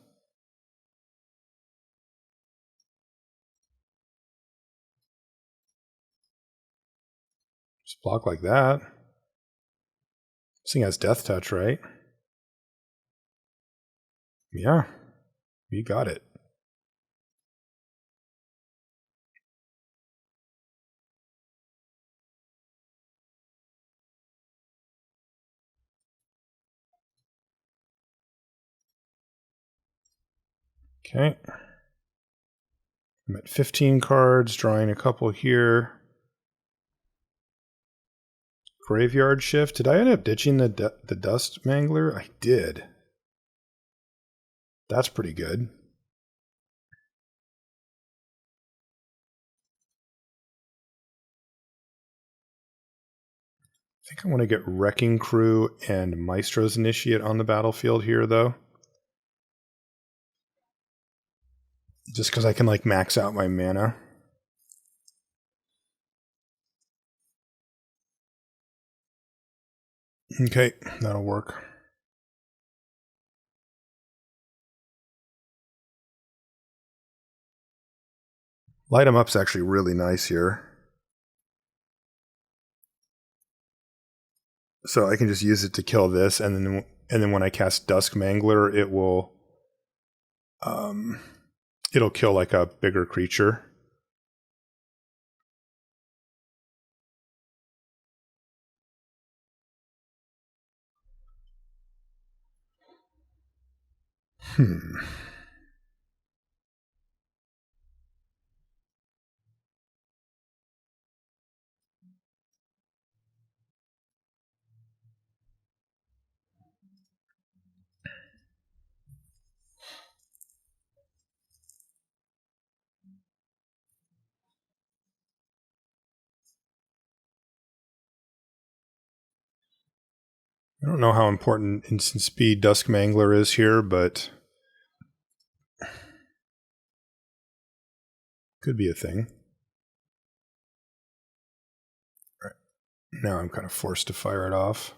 Just block like that. This thing has Death Touch, right? Yeah, you got it. Okay. I'm at 15 cards, drawing a couple here. Graveyard Shift. Did I end up ditching the Dust Mangler? I did. That's pretty good. I think I want to get Wrecking Crew and Maestros Initiate on the battlefield here, though. Just because I can, like, max out my mana. Okay, that'll work. Light 'em up's actually really nice here. So I can just use it to kill this, and then when I cast Dusk Mangler, it will it'll kill like a bigger creature. I don't know how important instant speed Dusk Mangler is here, but could be a thing. Right. Now I'm kind of forced to fire it off.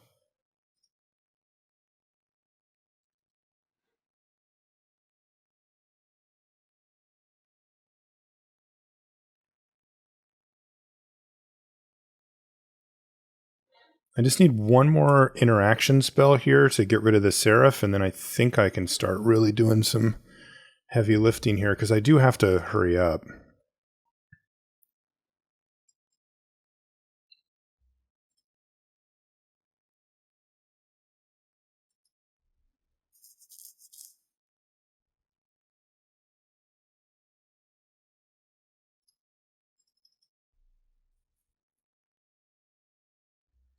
I just need one more interaction spell here to get rid of the Seraph, and then I think I can start really doing some heavy lifting here, because I do have to hurry up.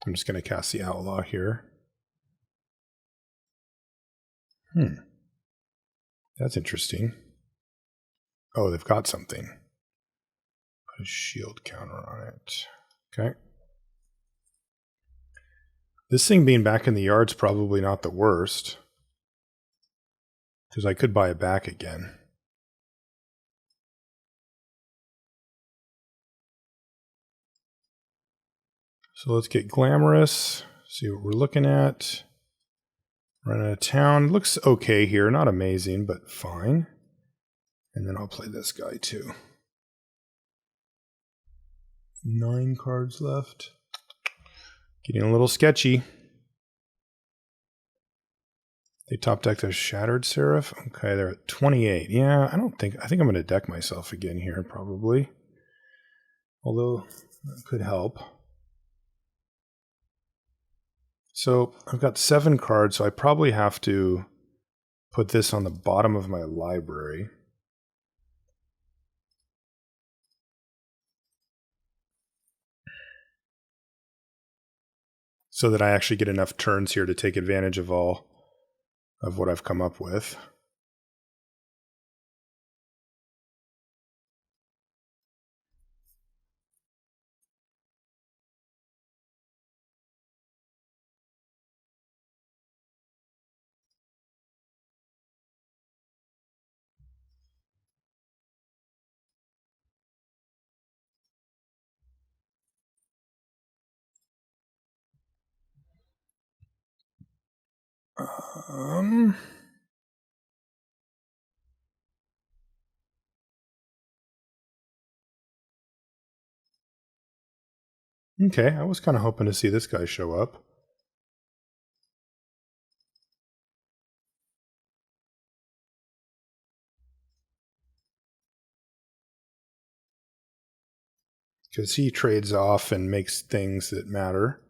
I'm just going to cast the Outlaw here. That's interesting. Oh, they've got something. Put a shield counter on it. Okay. This thing being back in the yard's probably not the worst, because I could buy it back again. So let's get Glamorous, see what we're looking at. Run out of town. Looks okay here. Not amazing, but fine. And then I'll play this guy too. 9 cards left. Getting a little sketchy. They top decked a Shattered Seraph. Okay, they're at 28. Yeah, I think I'm going to deck myself again here, probably. Although, that could help. So, I've got 7 cards, so I probably have to put this on the bottom of my library. So that I actually get enough turns here to take advantage of all of what I've come up with. Okay, I was kind of hoping to see this guy show up. Because he trades off and makes things that matter.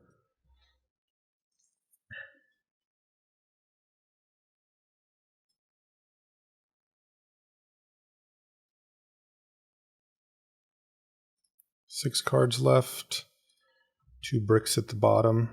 Six cards left. 2 bricks at the bottom.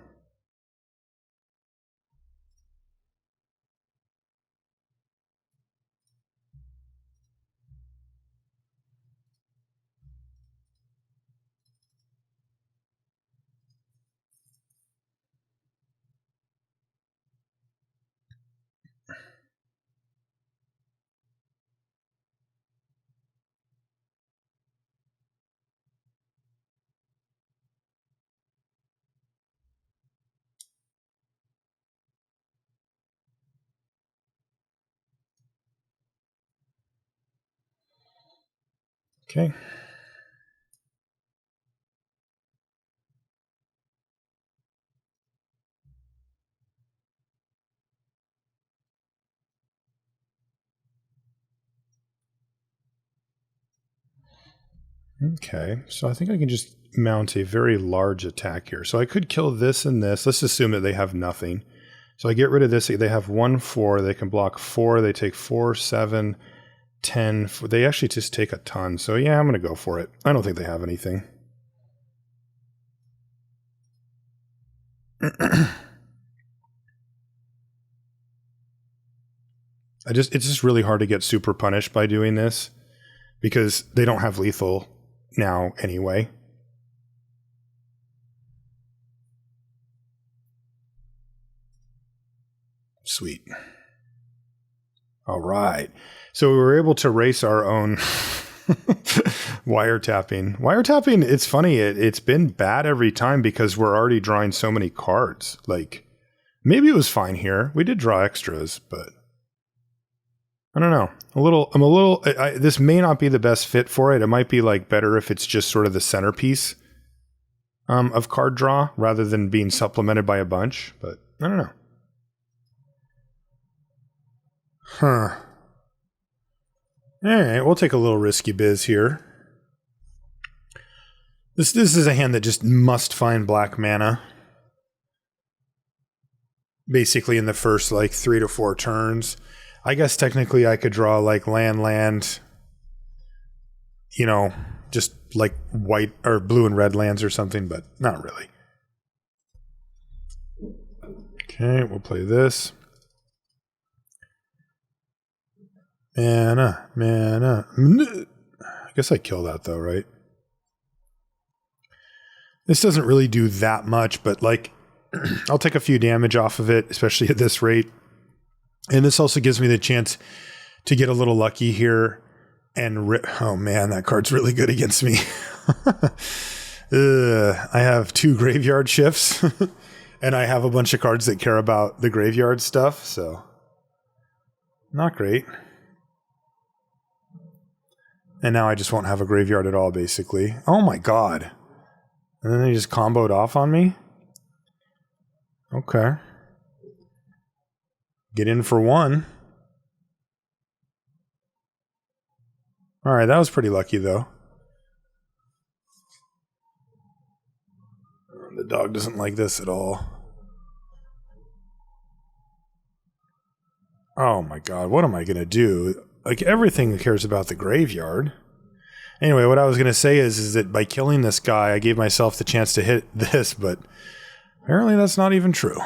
Okay. Okay, so I think I can just mount a very large attack here. So I could kill this and this. Let's assume that they have nothing. So I get rid of this. They have 1, 4. They can block 4. They take 4, 7, 10. They actually just take a ton. So yeah, I'm going to go for it. I don't think they have anything. It's just really hard to get super punished by doing this because they don't have lethal now anyway. Sweet. All right. So we were able to race our own wiretapping. Wiretapping, it's funny. It's been bad every time because we're already drawing so many cards. Like, maybe it was fine here. We did draw extras, but I don't know. This may not be the best fit for it. It might be like better if it's just sort of the centerpiece of card draw rather than being supplemented by a bunch, but I don't know. Huh. Alright, we'll take a little risky biz here. This is a hand that just must find black mana. Basically in the first like 3 to 4 turns. I guess technically I could draw like land, you know, just like white or blue and red lands or something, but not really. Okay, we'll play this. Mana. I guess I kill that though, right? This doesn't really do that much, but like I'll take a few damage off of it, especially at this rate. And this also gives me the chance to get a little lucky here and oh man, that card's really good against me. I have 2 graveyard shifts and I have a bunch of cards that care about the graveyard stuff, so not great. And now I just won't have a graveyard at all, basically. Oh my god. And then they just comboed off on me? Okay. Get in for 1. Alright, that was pretty lucky, though. The dog doesn't like this at all. Oh my god, what am I going to do? Like, everything cares about the graveyard. Anyway, what I was going to say is that by killing this guy, I gave myself the chance to hit this, but apparently that's not even true.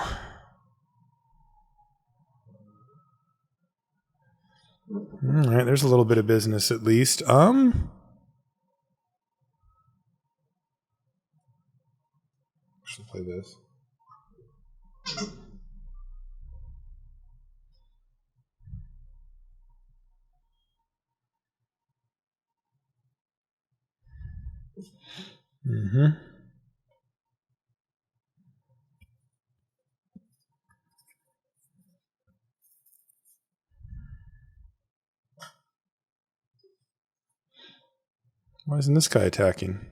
Alright, there's a little bit of business at least. Should play this. Why isn't this guy attacking?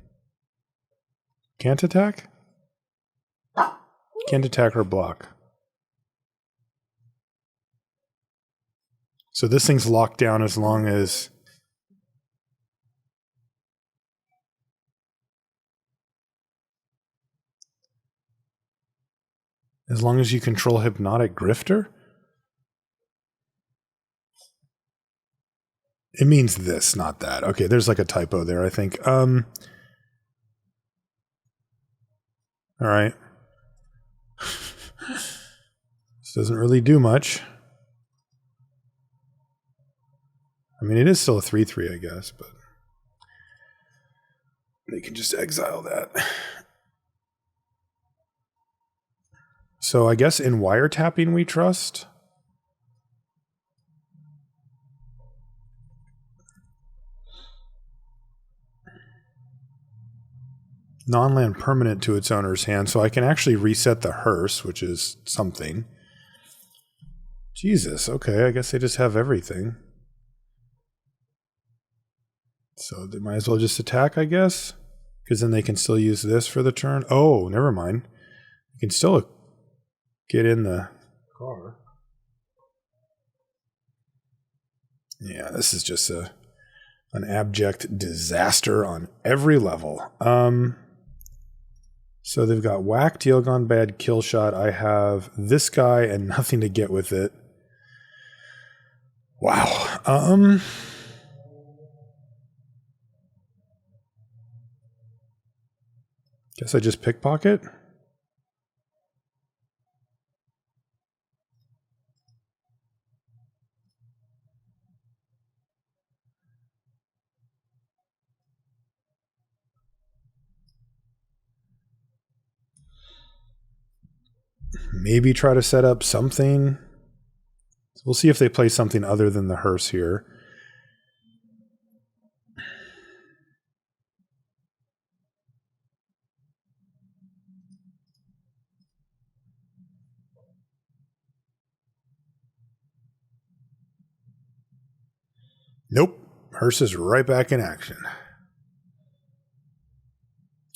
Can't attack? Can't attack or block. So this thing's locked down as long as... As long as you control Hypnotic Grifter? It means this, not that. Okay, there's like a typo there, I think. All right. This doesn't really do much. I mean, it is still a 3/3, I guess, but they can just exile that. So I guess in wiretapping we trust. Non-land permanent to its owner's hand, so I can actually reset the hearse, which is something. Jesus, okay, I guess they just have everything. So they might as well just attack, I guess? Because then they can still use this for the turn. Oh, never mind. You can still get in the car. Yeah, this is just an abject disaster on every level. So they've got whack, deal gone bad, kill shot. I have this guy and nothing to get with it. Wow. Guess I just pickpocket. Maybe try to set up something. We'll see if they play something other than the hearse here. Nope. Hearse is right back in action.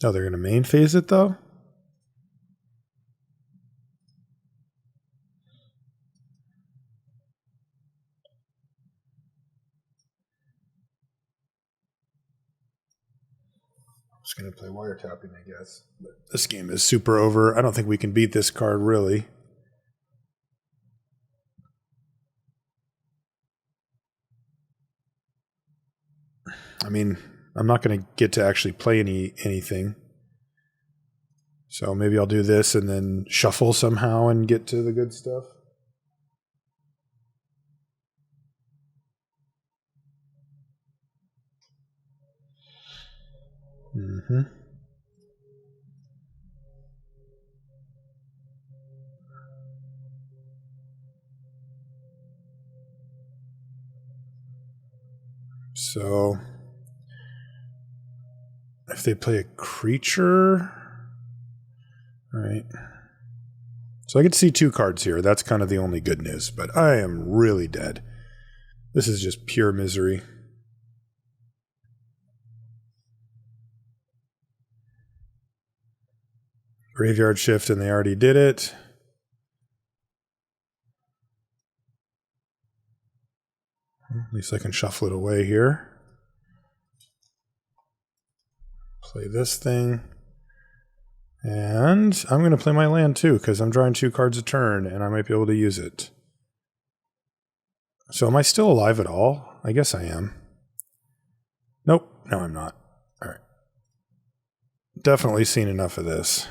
Oh, they're going to main phase it, though? I'm just going to play wiretapping, I guess. But this game is super over. I don't think we can beat this card, really. I mean, I'm not going to get to actually play anything. So maybe I'll do this and then shuffle somehow and get to the good stuff. Mm-hmm. So if they play a creature, right? So I get to see 2 cards here. That's kind of the only good news, but I am really dead. This is just pure misery. Graveyard shift, and they already did it. At least I can shuffle it away here. Play this thing. And I'm going to play my land too, because I'm drawing 2 cards a turn, and I might be able to use it. So am I still alive at all? I guess I am. Nope. No, I'm not. All right. Definitely seen enough of this.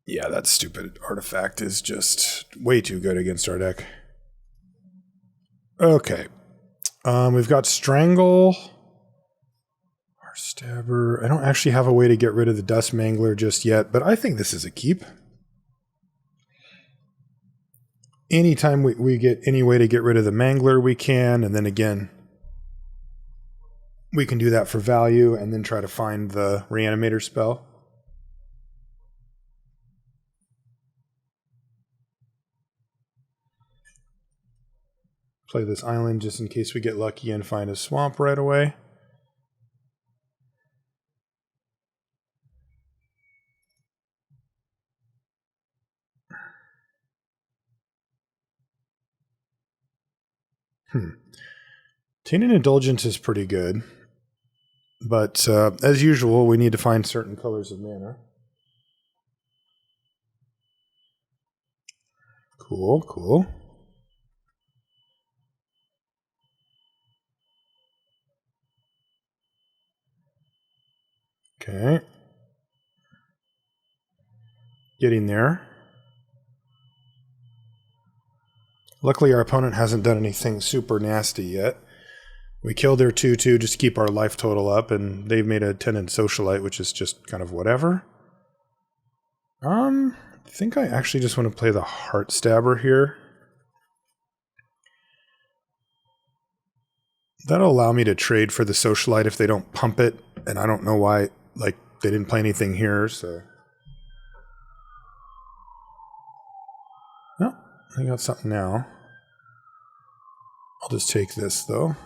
Yeah, that stupid artifact is just way too good against our deck. Okay. We've got Strangle. Our Stabber. I don't actually have a way to get rid of the Dust Mangler just yet, but I think this is a keep. Anytime we get any way to get rid of the Mangler, we can, and then again, we can do that for value and then try to find the Reanimator spell. Play this island just in case we get lucky and find a swamp right away. Tainted Indulgence is pretty good. But as usual, we need to find certain colors of mana. Cool, cool. Okay. Getting there. Luckily, our opponent hasn't done anything super nasty yet. We killed their 2/2 just to keep our life total up, and they've made a Tenant Socialite, which is just kind of whatever. I think I actually just want to play the Heart Stabber here. That'll allow me to trade for the Socialite if they don't pump it, and I don't know why, like, they didn't play anything here, so... Oh, I got something now. I'll just take this, though.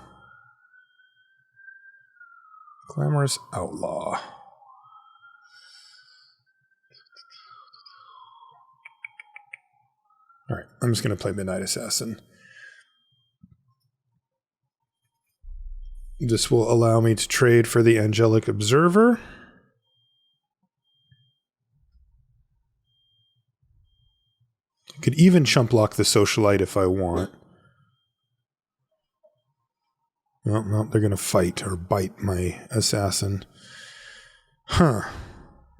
Glamorous Outlaw. Alright, I'm just going to play Midnight Assassin. This will allow me to trade for the Angelic Observer. I could even chump block the Socialite if I want. No, they're going to fight or bite my Assassin. Huh.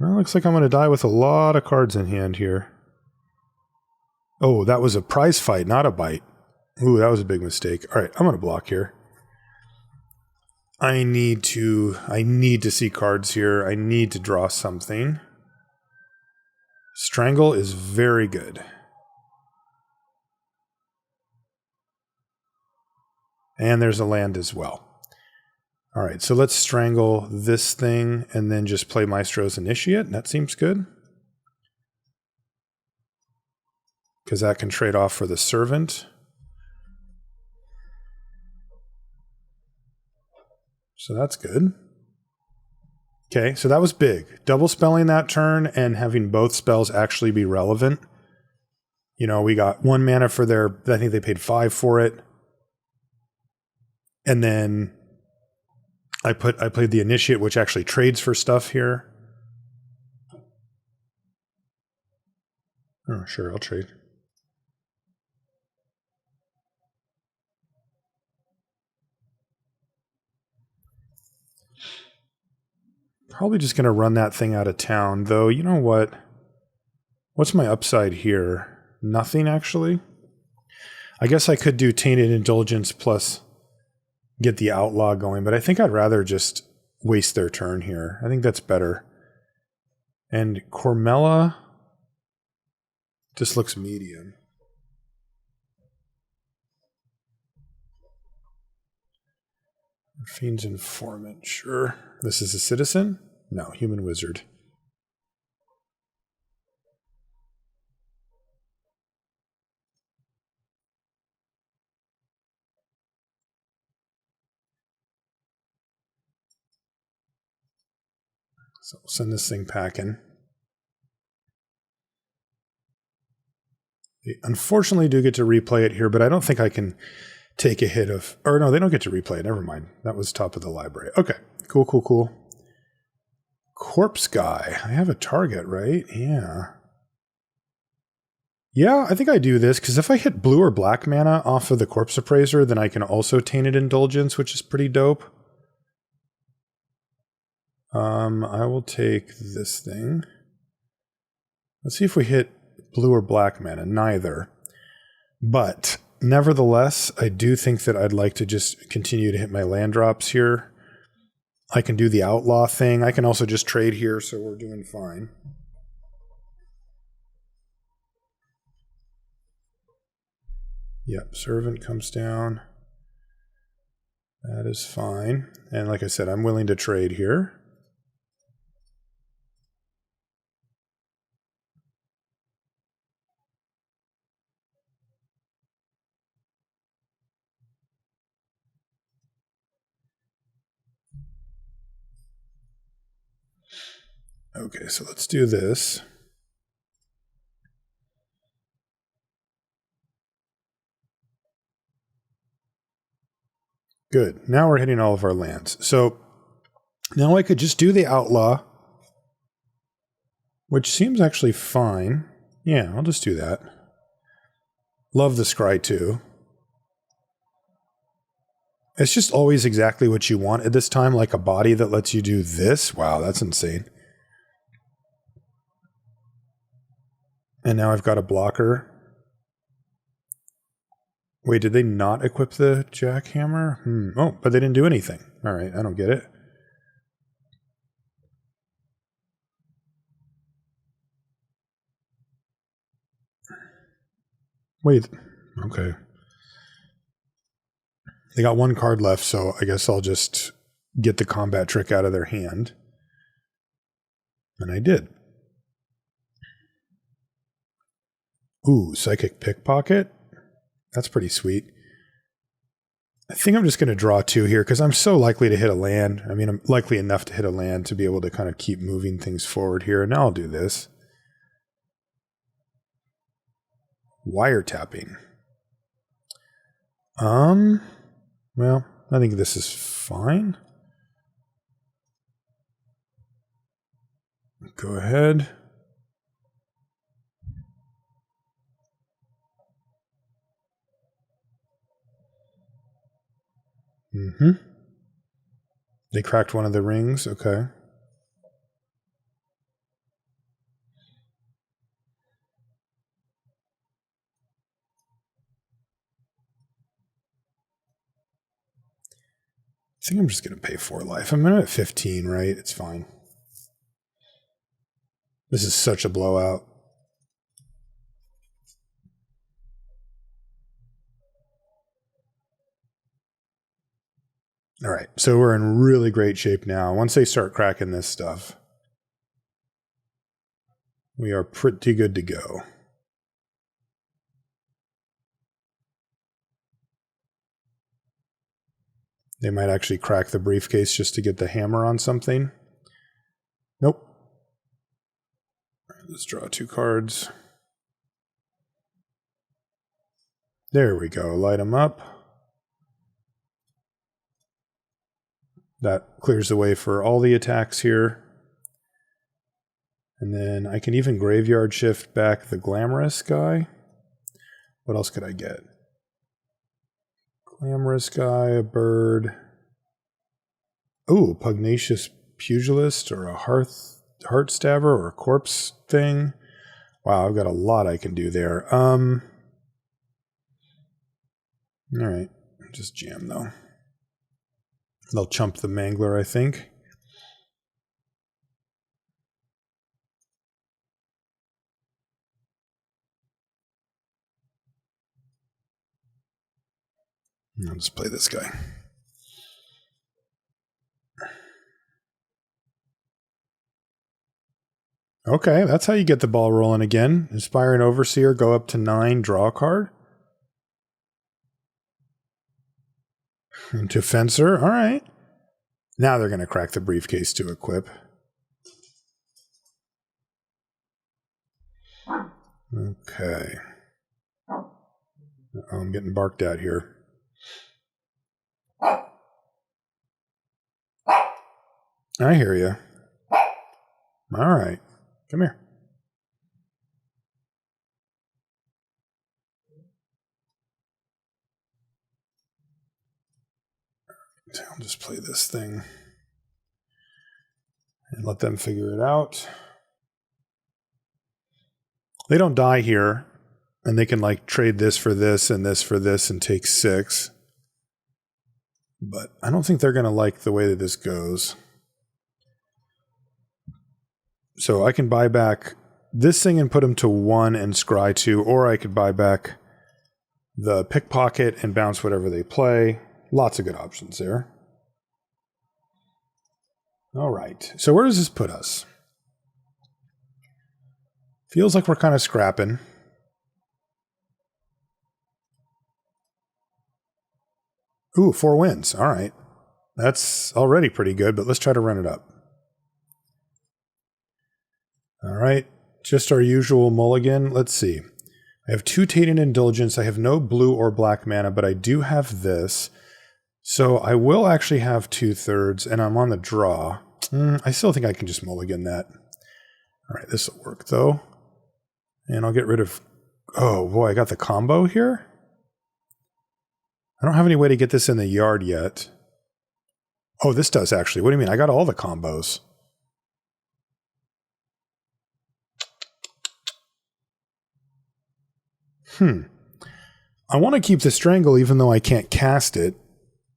Well, looks like I'm going to die with a lot of cards in hand here. Oh, that was a prize fight, not a bite. Ooh, that was a big mistake. All right, I'm going to block here. I need to see cards here. I need to draw something. Strangle is very good. And there's a land as well. All right, so let's strangle this thing and then just play Maestros Initiate. That seems good. Because that can trade off for the Servant. So that's good. Okay, so that was big. Double spelling that turn and having both spells actually be relevant. You know, we got 1 mana for their... I think they paid 5 for it. And then I played the Initiate, which actually trades for stuff here. Oh, sure, I'll trade. Probably just going to run that thing out of town, though. You know what? What's my upside here? Nothing, actually. I guess I could do Tainted Indulgence plus get the Outlaw going, but I think I'd rather just waste their turn here. I think that's better. And Cormella just looks medium. Fiend's Informant, sure. This is a citizen? No, Human Wizard. So we'll send this thing packing. They unfortunately do get to replay it here, but I don't think I can take a hit of... Or no, they don't get to replay it. Never mind. That was top of the library. Okay. Cool, cool, cool. Corpse Guy. I have a target, right? Yeah. Yeah, I think I do this, because if I hit blue or black mana off of the Corpse Appraiser, then I can also Tainted Indulgence, which is pretty dope. I will take this thing. Let's see if we hit blue or black mana. Neither. But nevertheless, I do think that I'd like to just continue to hit my land drops here. I can do the Outlaw thing. I can also just trade here, so we're doing fine. Yep, Servant comes down. That is fine. And like I said, I'm willing to trade here. Okay, so let's do this. Good. Now we're hitting all of our lands. So now I could just do the Outlaw, which seems actually fine. Yeah, I'll just do that. Love the Scry too. It's just always exactly what you want at this time, like a body that lets you do this. Wow, that's insane. And now I've got a blocker. Wait, did they not equip the jackhammer? Oh, but they didn't do anything. All right, I don't get it. Wait, okay. They got one card left, so I guess I'll just get the combat trick out of their hand. And I did. Ooh, Psychic Pickpocket? That's pretty sweet. I think I'm just going to draw 2 here because I'm so likely to hit a land. I mean, I'm likely enough to hit a land to be able to kind of keep moving things forward here. And now I'll do this. Wiretapping. Well, I think this is fine. Go ahead. They cracked one of the rings. Okay. I think I'm just going to pay 4 life. I'm at 15, right? It's fine. This is such a blowout. All right, so we're in really great shape now. Once they start cracking this stuff, we are pretty good to go. They might actually crack the briefcase just to get the hammer on something. Nope. Let's draw 2 cards. There we go. Light them up. That clears the way for all the attacks here. And then I can even graveyard shift back the glamorous guy. What else could I get? Glamorous guy, a bird. Ooh, pugnacious pugilist or a heart stabber or a corpse thing. Wow, I've got a lot I can do there. All right, just jam though. They'll chump the Mangler, I think. I'll just play this guy. Okay, that's how you get the ball rolling again. Inspiring Overseer, go up to 9, draw a card. Into Fencer, all right. Now they're going to crack the briefcase to equip. Okay. I'm getting barked at here. I hear you. All right. Come here. I'll just play this thing and let them figure it out. They don't die here, and they can like trade this for this and this for this and take 6. But I don't think they're going to like the way that this goes. So I can buy back this thing and put them to 1 and scry 2, or I could buy back the pickpocket and bounce whatever they play. Lots of good options there. All right. So where does this put us? Feels like we're kind of scrapping. Ooh, 4 wins. All right. That's already pretty good, but let's try to run it up. All right. Just our usual mulligan. Let's see. I have 2 Tainted Indulgence. I have no blue or black mana, but I do have this. So I will actually have 2/3, and I'm on the draw. I still think I can just mulligan that. All right, this will work, though. And I'll get rid of... Oh, boy, I got the combo here? I don't have any way to get this in the yard yet. Oh, this does actually. What do you mean? I got all the combos. I want to keep the strangle even though I can't cast it.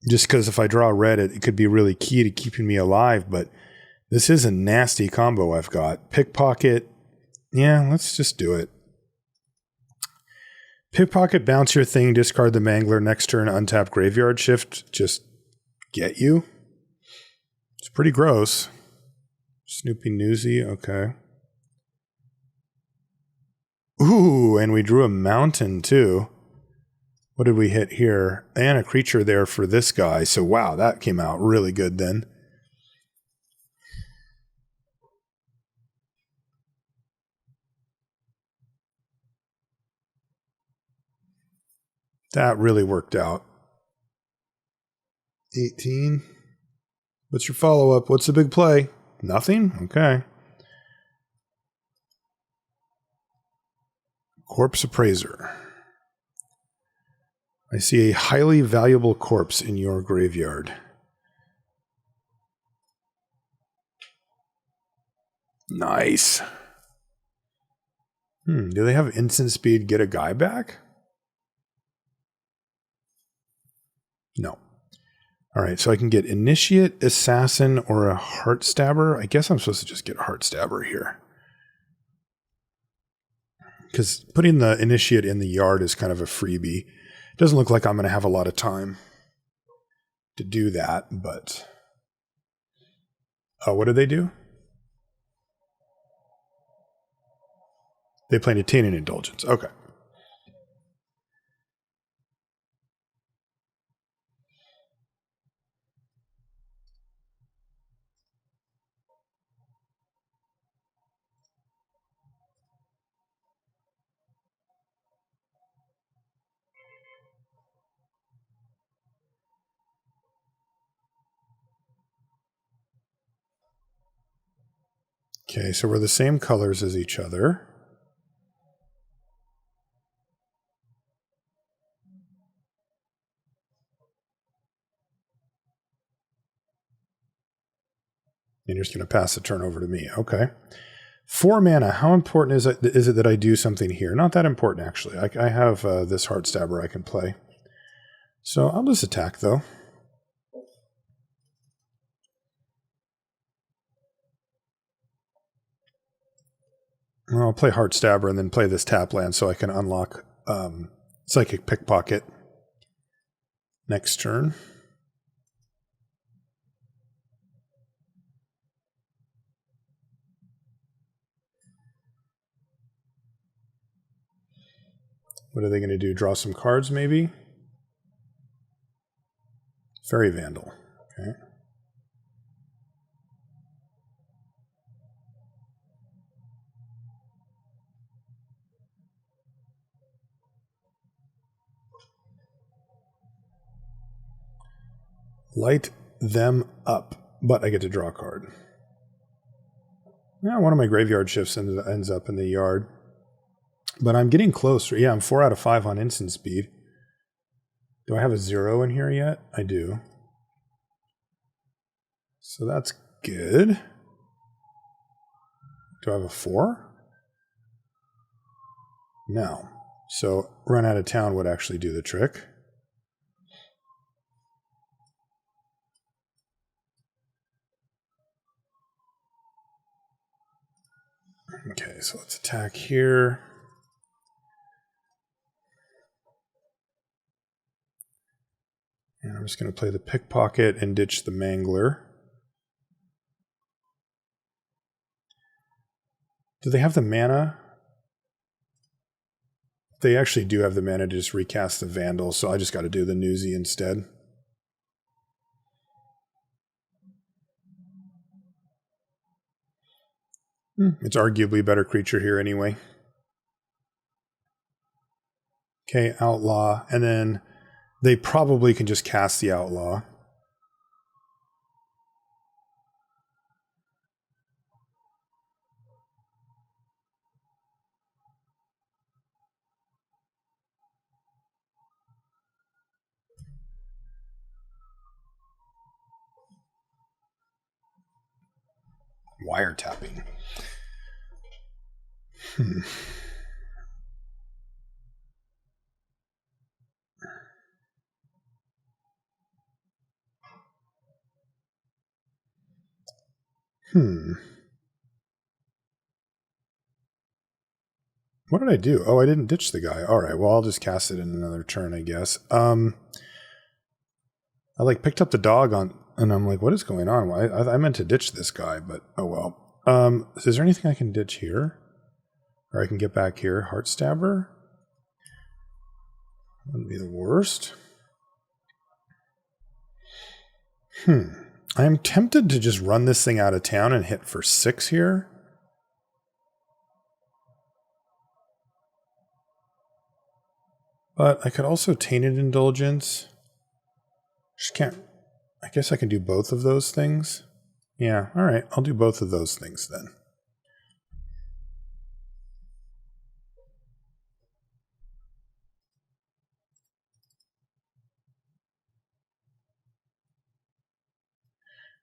Just because if I draw red, it could be really key to keeping me alive. But this is a nasty combo I've got. Pickpocket. Yeah, let's just do it. Pickpocket, bounce your thing, discard the Mangler, next turn, untap Graveyard Shift. Just get you. It's pretty gross. Snoopy Newsy, okay. Ooh, and we drew a mountain too. What did we hit here? And a creature there for this guy. So wow, that came out really good then. That really worked out. 18. What's your follow-up? What's the big play? Nothing? Okay. Corpse Appraiser. I see a highly valuable corpse in your graveyard. Nice. Do they have instant speed get a guy back? No. All right, so I can get Initiate, Assassin, or a Heart Stabber. I guess I'm supposed to just get a Heart Stabber here. Because putting the Initiate in the yard is kind of a freebie. It doesn't look like I'm going to have a lot of time to do that, but... Oh, what do they do? They play Entertaining Indulgence. Okay. Okay, so we're the same colors as each other. And you're just going to pass the turn over to me. Okay. 4 mana. How important is it that I do something here? Not that important, actually. I have this Heart Stabber I can play. So I'll just attack, though. I'll play Heart Stabber and then play this tap land so I can unlock Psychic Pickpocket next turn. What are they going to do? Draw some cards, maybe? Fairy Vandal. Okay. Light them up, but I get to draw a card. Yeah, one of my graveyard shifts ends up in the yard. But I'm getting closer. Yeah, I'm 4 out of 5 on instant speed. Do I have a 0 in here yet? I do. So that's good. Do I have a 4? No. So Run Out of Town would actually do the trick. Okay, so let's attack here. And I'm just going to play the Pickpocket and ditch the Mangler. Do they have the mana? They actually do have the mana to just recast the Vandal, so I just got to do the Newsy instead. It's arguably a better creature here anyway. Okay, Outlaw. And then they probably can just cast the Outlaw. wiretapping. What did I do? Oh, I didn't ditch the guy. All right, well, I'll just cast it in another turn, I guess. I like picked up the dog on, and I'm like, what is going on? Well, I meant to ditch this guy, but oh well. Is there anything I can ditch here? Or I can get back here? Heartstabber? Wouldn't be the worst. I'm tempted to just run this thing out of town and hit for 6 here. But I could also Tainted Indulgence. Just can't. I guess I can do both of those things. Yeah, alright. I'll do both of those things then.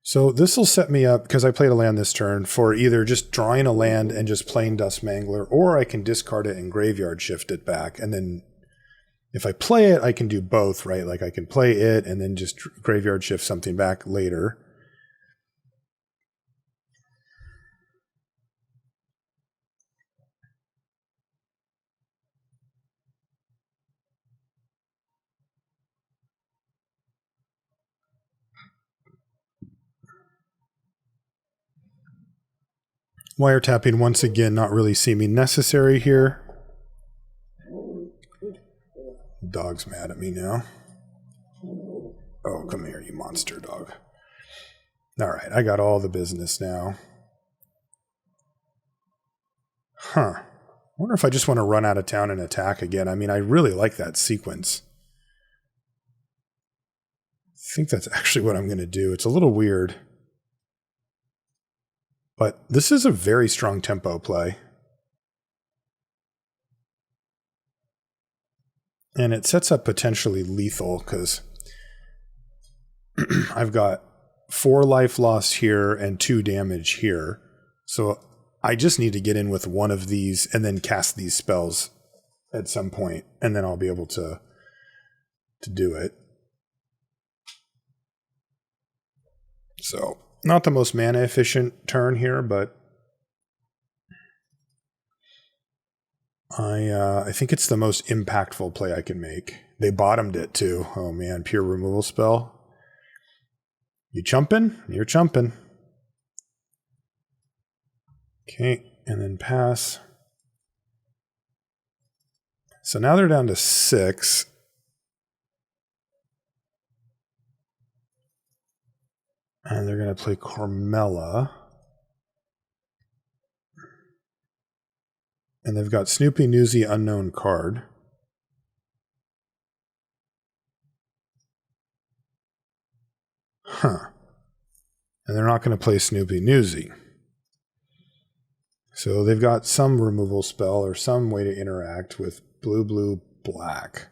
So this will set me up, because I played a land this turn, for either just drawing a land and just playing Dust Mangler, or I can discard it and graveyard shift it back. And then if I play it, I can do both, right? Like I can play it and then just graveyard shift something back later. Wiretapping once again not really seeming necessary here. Dog's mad at me now. Oh, come here, you monster dog. Alright, I got all the business now. I wonder if I just want to run out of town and attack again. I mean, I really like that sequence. I think that's actually what I'm going to do. It's a little weird. But this is a very strong tempo play. And it sets up potentially lethal, because I've got 4 life loss here and 2 damage here. So I just need to get in with one of these and then cast these spells at some point, and then I'll be able to do it. So, not the most mana efficient turn here, but I think it's the most impactful play I can make. They bottomed it too. Oh man, pure removal spell. You chumping? You're chumping. Okay, and then pass. So now they're down to 6. And they're going to play Carmella. And they've got Snoopy Newsy unknown card. And they're not going to play Snoopy Newsy. So they've got some removal spell or some way to interact with blue, blue, black.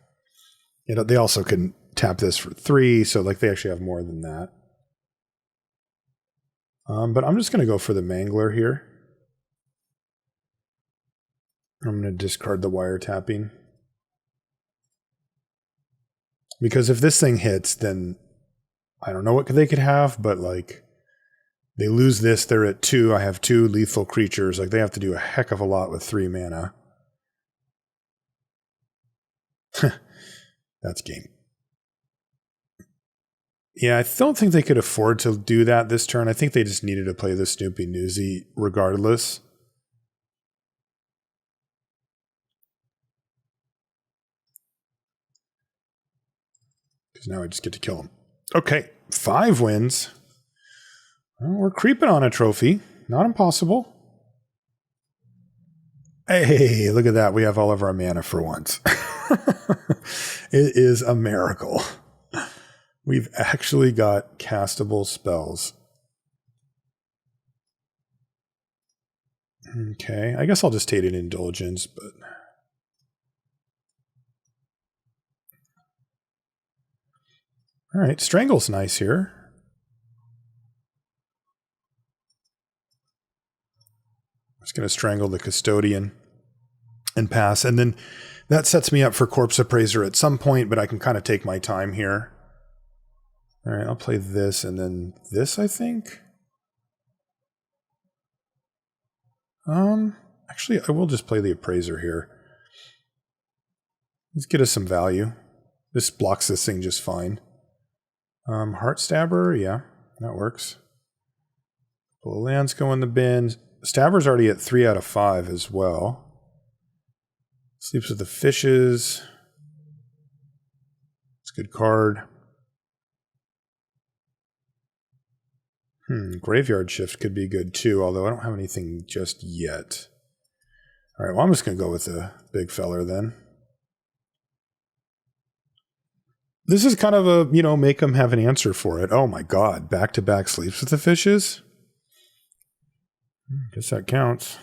You know, they also can tap this for 3, so like they actually have more than that. But I'm just going to go for the Mangler here. I'm going to discard the wiretapping. Because if this thing hits, then I don't know what they could have, but like they lose this, they're at 2. I have 2 lethal creatures. Like they have to do a heck of a lot with 3 mana. That's game. Yeah, I don't think they could afford to do that this turn. I think they just needed to play the Snoopy Newsy regardless. Because now I just get to kill him. Okay, 5 wins. Well, we're creeping on a trophy. Not impossible. Hey, look at that. We have all of our mana for once. It is a miracle. We've actually got castable spells. Okay, I guess I'll just take an indulgence, but... Alright, Strangle's nice here. Just going to strangle the custodian and pass. And then that sets me up for Corpse Appraiser at some point, but I can kind of take my time here. All right, I'll play this and then this, I think. Actually, I will just play the Appraiser here. Let's get us some value. This blocks this thing just fine. Heartstabber, yeah, that works. Pull lands go in the bin. Stabber's already at 3 out of 5 as well. Sleeps with the Fishes. It's a good card. Graveyard Shift could be good too, although I don't have anything just yet. All right, well, I'm just going to go with the big feller then. This is kind of a, make them have an answer for it. Oh my God, back-to-back Sleeps with the Fishes? Guess that counts.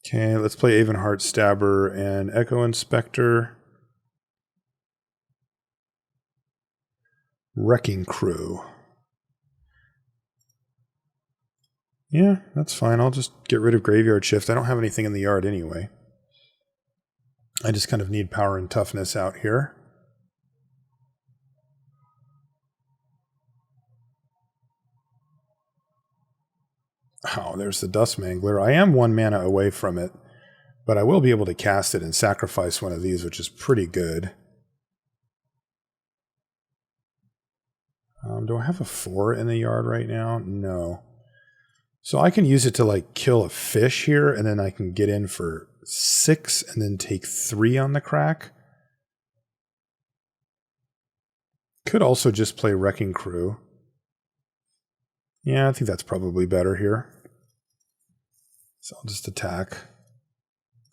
Okay, let's play Avon Heartstabber and Echo Inspector. Wrecking Crew. Yeah, that's fine. I'll just get rid of Graveyard Shift. I don't have anything in the yard anyway. I just kind of need power and toughness out here. Oh, there's the Dust Mangler. I am 1 mana away from it, but I will be able to cast it and sacrifice one of these, which is pretty good. Do I have a 4 in the yard right now? No. So I can use it to kill a fish here, and then I can get in for 6 and then take 3 on the crack. Could also just play Wrecking Crew. Yeah, I think that's probably better here. So I'll just attack.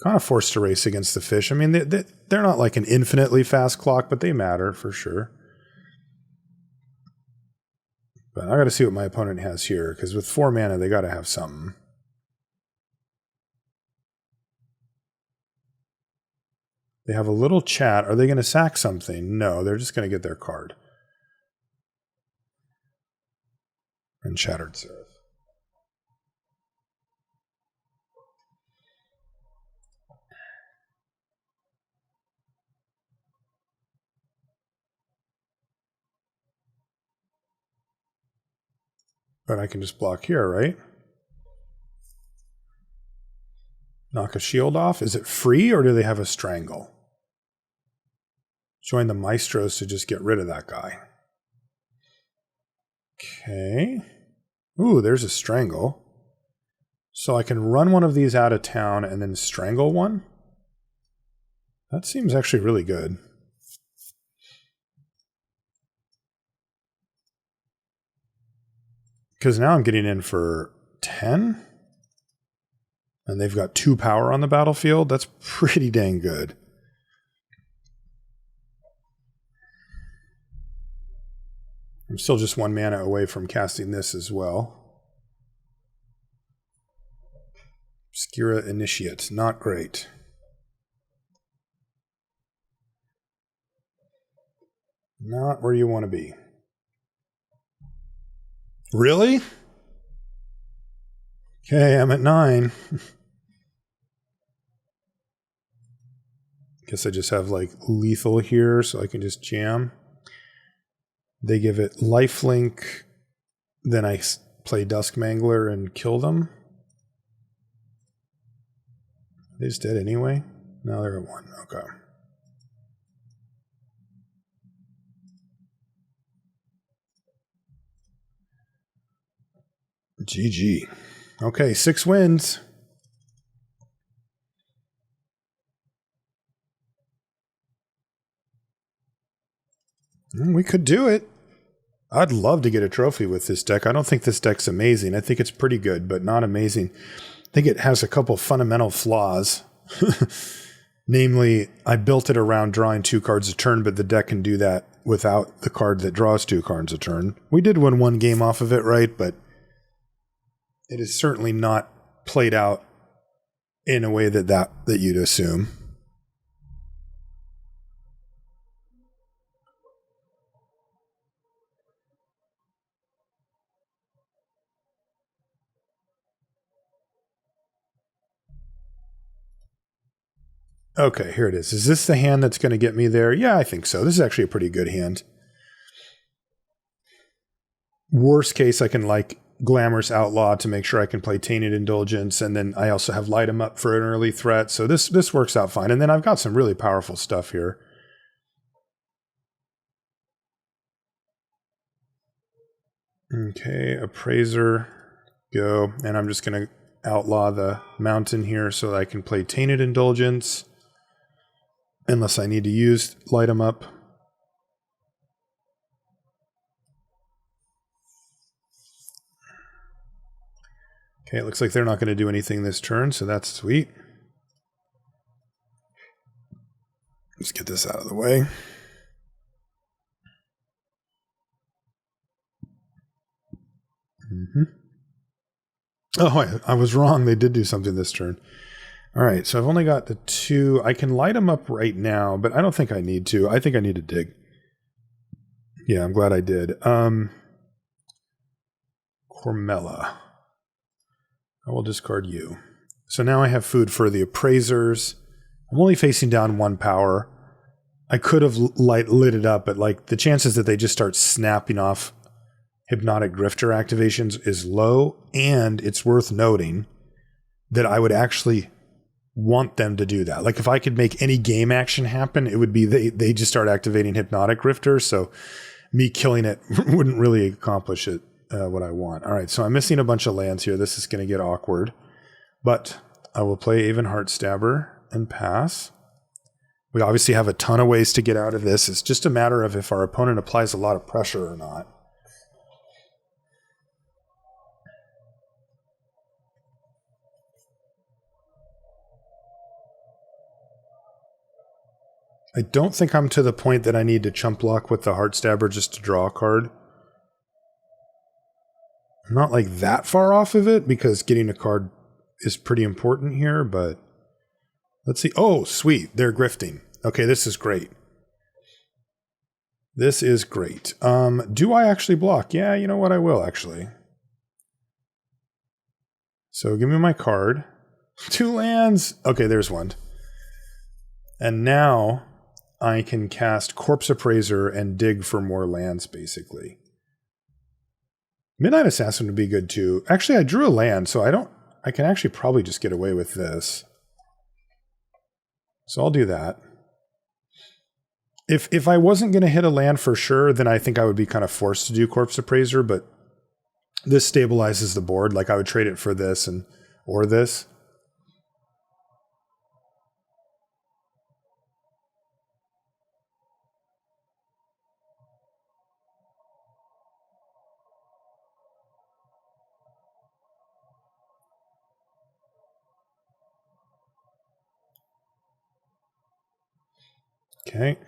Kind of forced to race against the fish. I mean, they're not like an infinitely fast clock, but they matter for sure. But I got to see what my opponent has here, because with 4 mana, they got to have something. They have a little chat. Are they going to sack something? No, they're just going to get their card. And Shattered Seraph. But I can just block here, right? Knock a shield off. Is it free or do they have a strangle? Join the Maestros to just get rid of that guy. Okay. Ooh, there's a strangle. So I can run one of these out of town and then strangle one? That seems actually really good. Because now I'm getting in for 10. And they've got 2 power on the battlefield. That's pretty dang good. I'm still just 1 mana away from casting this as well. Obscura Initiate. Not great. Not where you want to be. Really? Okay, I'm at 9. Guess I just have lethal here, so I can just jam. They give it lifelink, then I play Dusk Mangler and kill them. Are they just dead anyway? No, they're at 1. Okay. GG. Okay, 6 wins. We could do it. I'd love to get a trophy with this deck. I don't think this deck's amazing. I think it's pretty good, but not amazing. I think it has a couple fundamental flaws. Namely, I built it around drawing 2 cards a turn, but the deck can do that without the card that draws 2 cards a turn. We did win 1 game off of it, right? But it is certainly not played out in a way that you'd assume. Okay, here it is. Is this the hand that's going to get me there? Yeah, I think so. This is actually a pretty good hand. Worst case, I can like Glamorous Outlaw to make sure I can play Tainted Indulgence, and then I also have Light 'em Up for an early threat, so this works out fine. And then I've got some really powerful stuff here. Okay, Appraiser, go. And I'm just going to outlaw the Mountain here so that I can play Tainted Indulgence. Unless I need to use Light 'em Up. Okay, it looks like they're not going to do anything this turn, so that's sweet. Let's get this out of the way. Oh, I was wrong. They did do something this turn. All right, so I've only got the 2. I can light them up right now, but I don't think I need to. I think I need to dig. Yeah, I'm glad I did. Cormella. I will discard you. So now I have food for the Appraisers. I'm only facing down 1 power. I could have lit it up, but like the chances that they just start snapping off Hypnotic Grifter activations is low, and it's worth noting that I would actually want them to do that. Like if I could make any game action happen, it would be they just start activating Hypnotic Grifter, so me killing it wouldn't really accomplish it what I want. All right, so I'm missing a bunch of lands here. This is going to get awkward, but I will play Aven Heartstabber and pass. We obviously have a ton of ways to get out of this. It's just a matter of if our opponent applies a lot of pressure or not. I don't think I'm to the point that I need to chump block with the Heartstabber just to draw a card. I'm not like that far off of it because getting a card is pretty important here, but let's see. Oh, sweet. They're grifting. Okay, this is great. This is great. Do I actually block? Yeah, you know what? I will actually. So give me my card. 2 lands. Okay, there's one. And now I can cast Corpse Appraiser and dig for more lands, basically. Midnight Assassin would be good too. Actually, I drew a land, so I can actually probably just get away with this. So I'll do that. If I wasn't going to hit a land for sure, then I think I would be kind of forced to do Corpse Appraiser, but this stabilizes the board. Like I would trade it for this or this. Okay.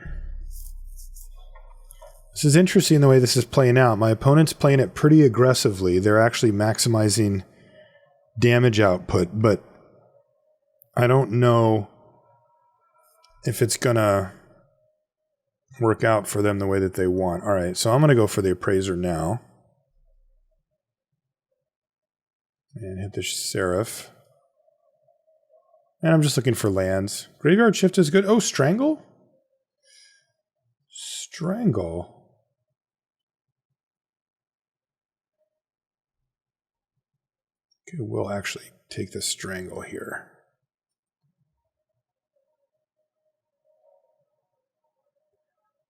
This is interesting the way this is playing out. My opponent's playing it pretty aggressively. They're actually maximizing damage output, but I don't know if it's going to work out for them the way that they want. All right, so I'm going to go for the Appraiser now. And hit the Seraph. And I'm just looking for lands. Graveyard Shift is good. Oh, Strangle? Strangle. Okay, we'll actually take the Strangle here.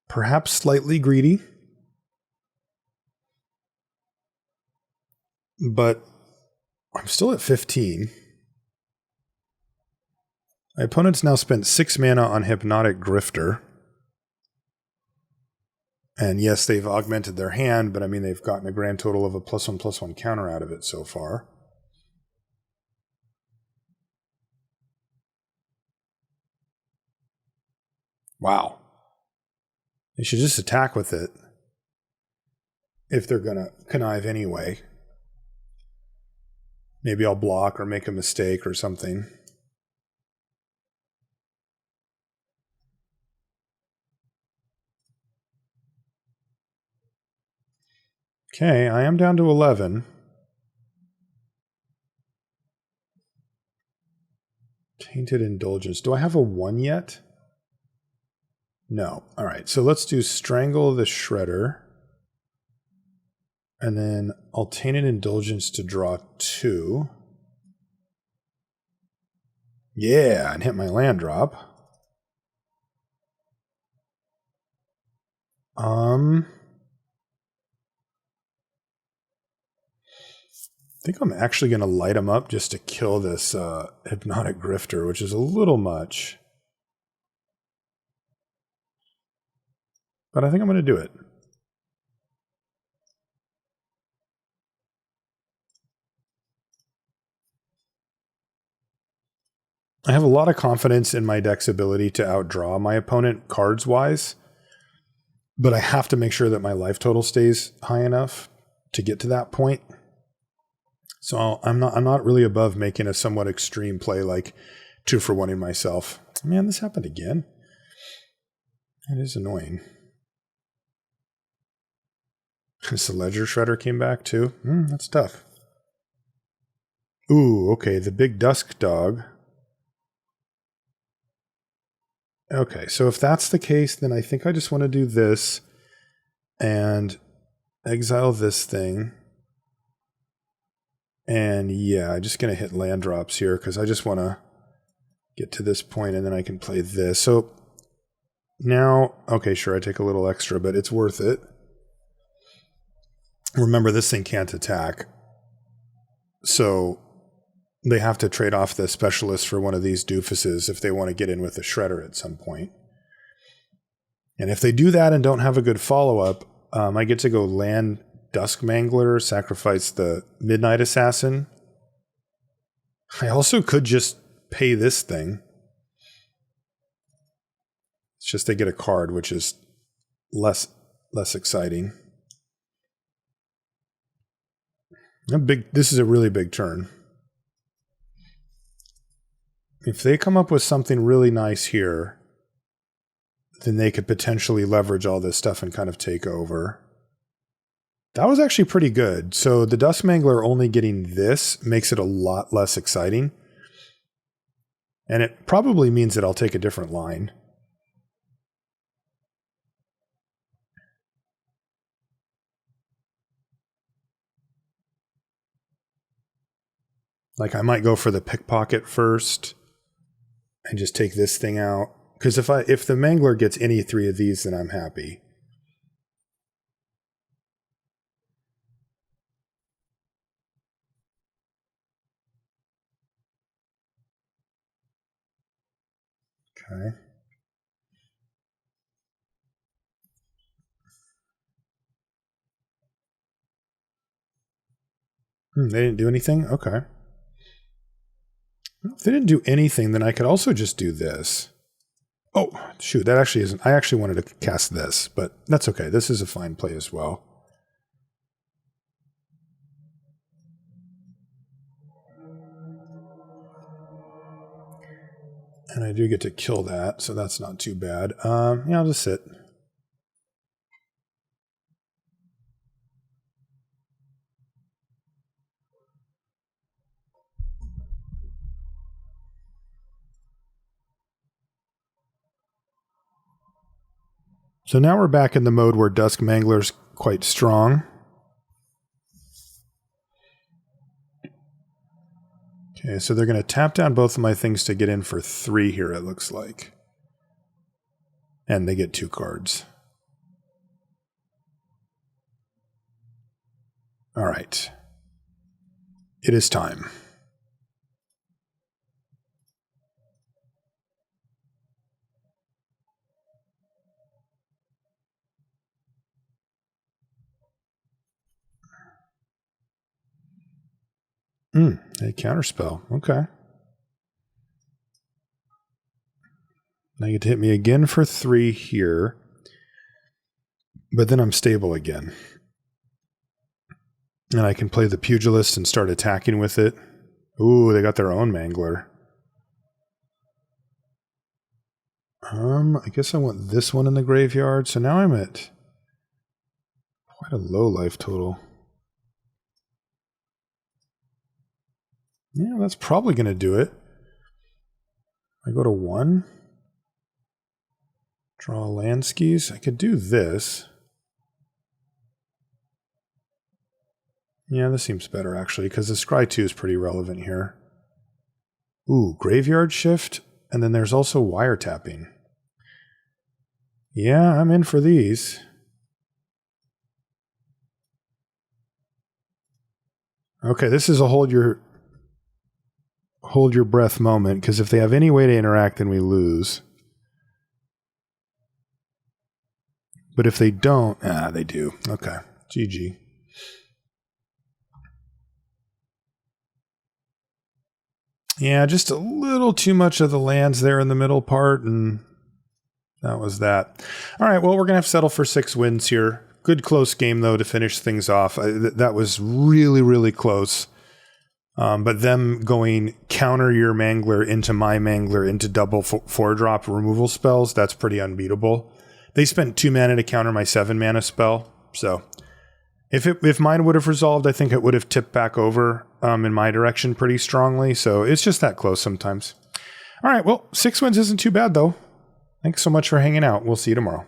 Perhaps slightly greedy. But I'm still at 15. My opponent's now spent 6 mana on Hypnotic Grifter. And yes, they've augmented their hand, but I mean, they've gotten a grand total of a +1/+1 counter out of it so far. Wow. They should just attack with it if they're going to connive anyway. Maybe I'll block or make a mistake or something. Okay, I am down to 11. Tainted Indulgence. Do I have a 1 yet? No. All right. So let's do Strangle the Shredder. And then I'll Tainted Indulgence to draw 2. Yeah, and hit my land drop. I think I'm actually going to light him up just to kill this Hypnotic Grifter, which is a little much. But I think I'm going to do it. I have a lot of confidence in my deck's ability to outdraw my opponent cards-wise, but I have to make sure that my life total stays high enough to get to that point. So I'm not really above making a somewhat extreme play like 2-for-1ing myself. Man, this happened again. It is annoying. The Ledger Shredder came back too. That's tough. Ooh, okay, the big Dusk Dog. Okay, so if that's the case, then I think I just want to do this and exile this thing. And yeah, I'm just going to hit land drops here because I just want to get to this point and then I can play this. So now, okay, sure, I take a little extra, but it's worth it. Remember, this thing can't attack. So they have to trade off the specialist for one of these doofuses if they want to get in with the Shredder at some point. And if they do that and don't have a good follow-up, I get to go land Dusk Mangler, sacrifice the Midnight Assassin. I also could just pay this thing. It's just they get a card, which is less exciting. This is a really big turn. If they come up with something really nice here, then they could potentially leverage all this stuff and kind of take over. That was actually pretty good. So the Dusk Mangler only getting this makes it a lot less exciting. And it probably means that I'll take a different line. Like I might go for the Pickpocket first and just take this thing out. Because if the Mangler gets any 3 of these, then I'm happy. Okay. They didn't do anything? Okay. If they didn't do anything, then I could also just do this. Oh, shoot, that actually isn't. I actually wanted to cast this, but that's okay. This is a fine play as well. And I do get to kill that, so that's not too bad. Yeah, I'll just sit. So now we're back in the mode where Dusk Mangler's quite strong. Okay, so they're going to tap down both of my things to get in for 3 here, it looks like. And they get 2 cards. All right. It is time. A counterspell. Okay. Now you get to hit me again for 3 here. But then I'm stable again. And I can play the Pugilist and start attacking with it. Ooh, they got their own Mangler. I guess I want this one in the graveyard. So now I'm at quite a low life total. Yeah, that's probably going to do it. I go to 1. Draw land skis. I could do this. Yeah, this seems better actually, because the Scry 2 is pretty relevant here. Ooh, Graveyard Shift, and then there's also wiretapping. Yeah, I'm in for these. Okay, this is a hold your breath moment, because if they have any way to interact, then we lose. But if they don't, they do. Okay, GG. Yeah, just a little too much of the lands there in the middle part, and that was that. All right, well, we're going to have to settle for 6 wins here. Good close game, though, to finish things off. That was really, really close. But them going counter your Mangler into my Mangler into double 4-drop removal spells, that's pretty unbeatable. They spent 2 mana to counter my 7 mana spell, so if mine would have resolved, I think it would have tipped back over in my direction pretty strongly. So it's just that close sometimes. All right, well, 6 wins isn't too bad, though. Thanks so much for hanging out. We'll see you tomorrow.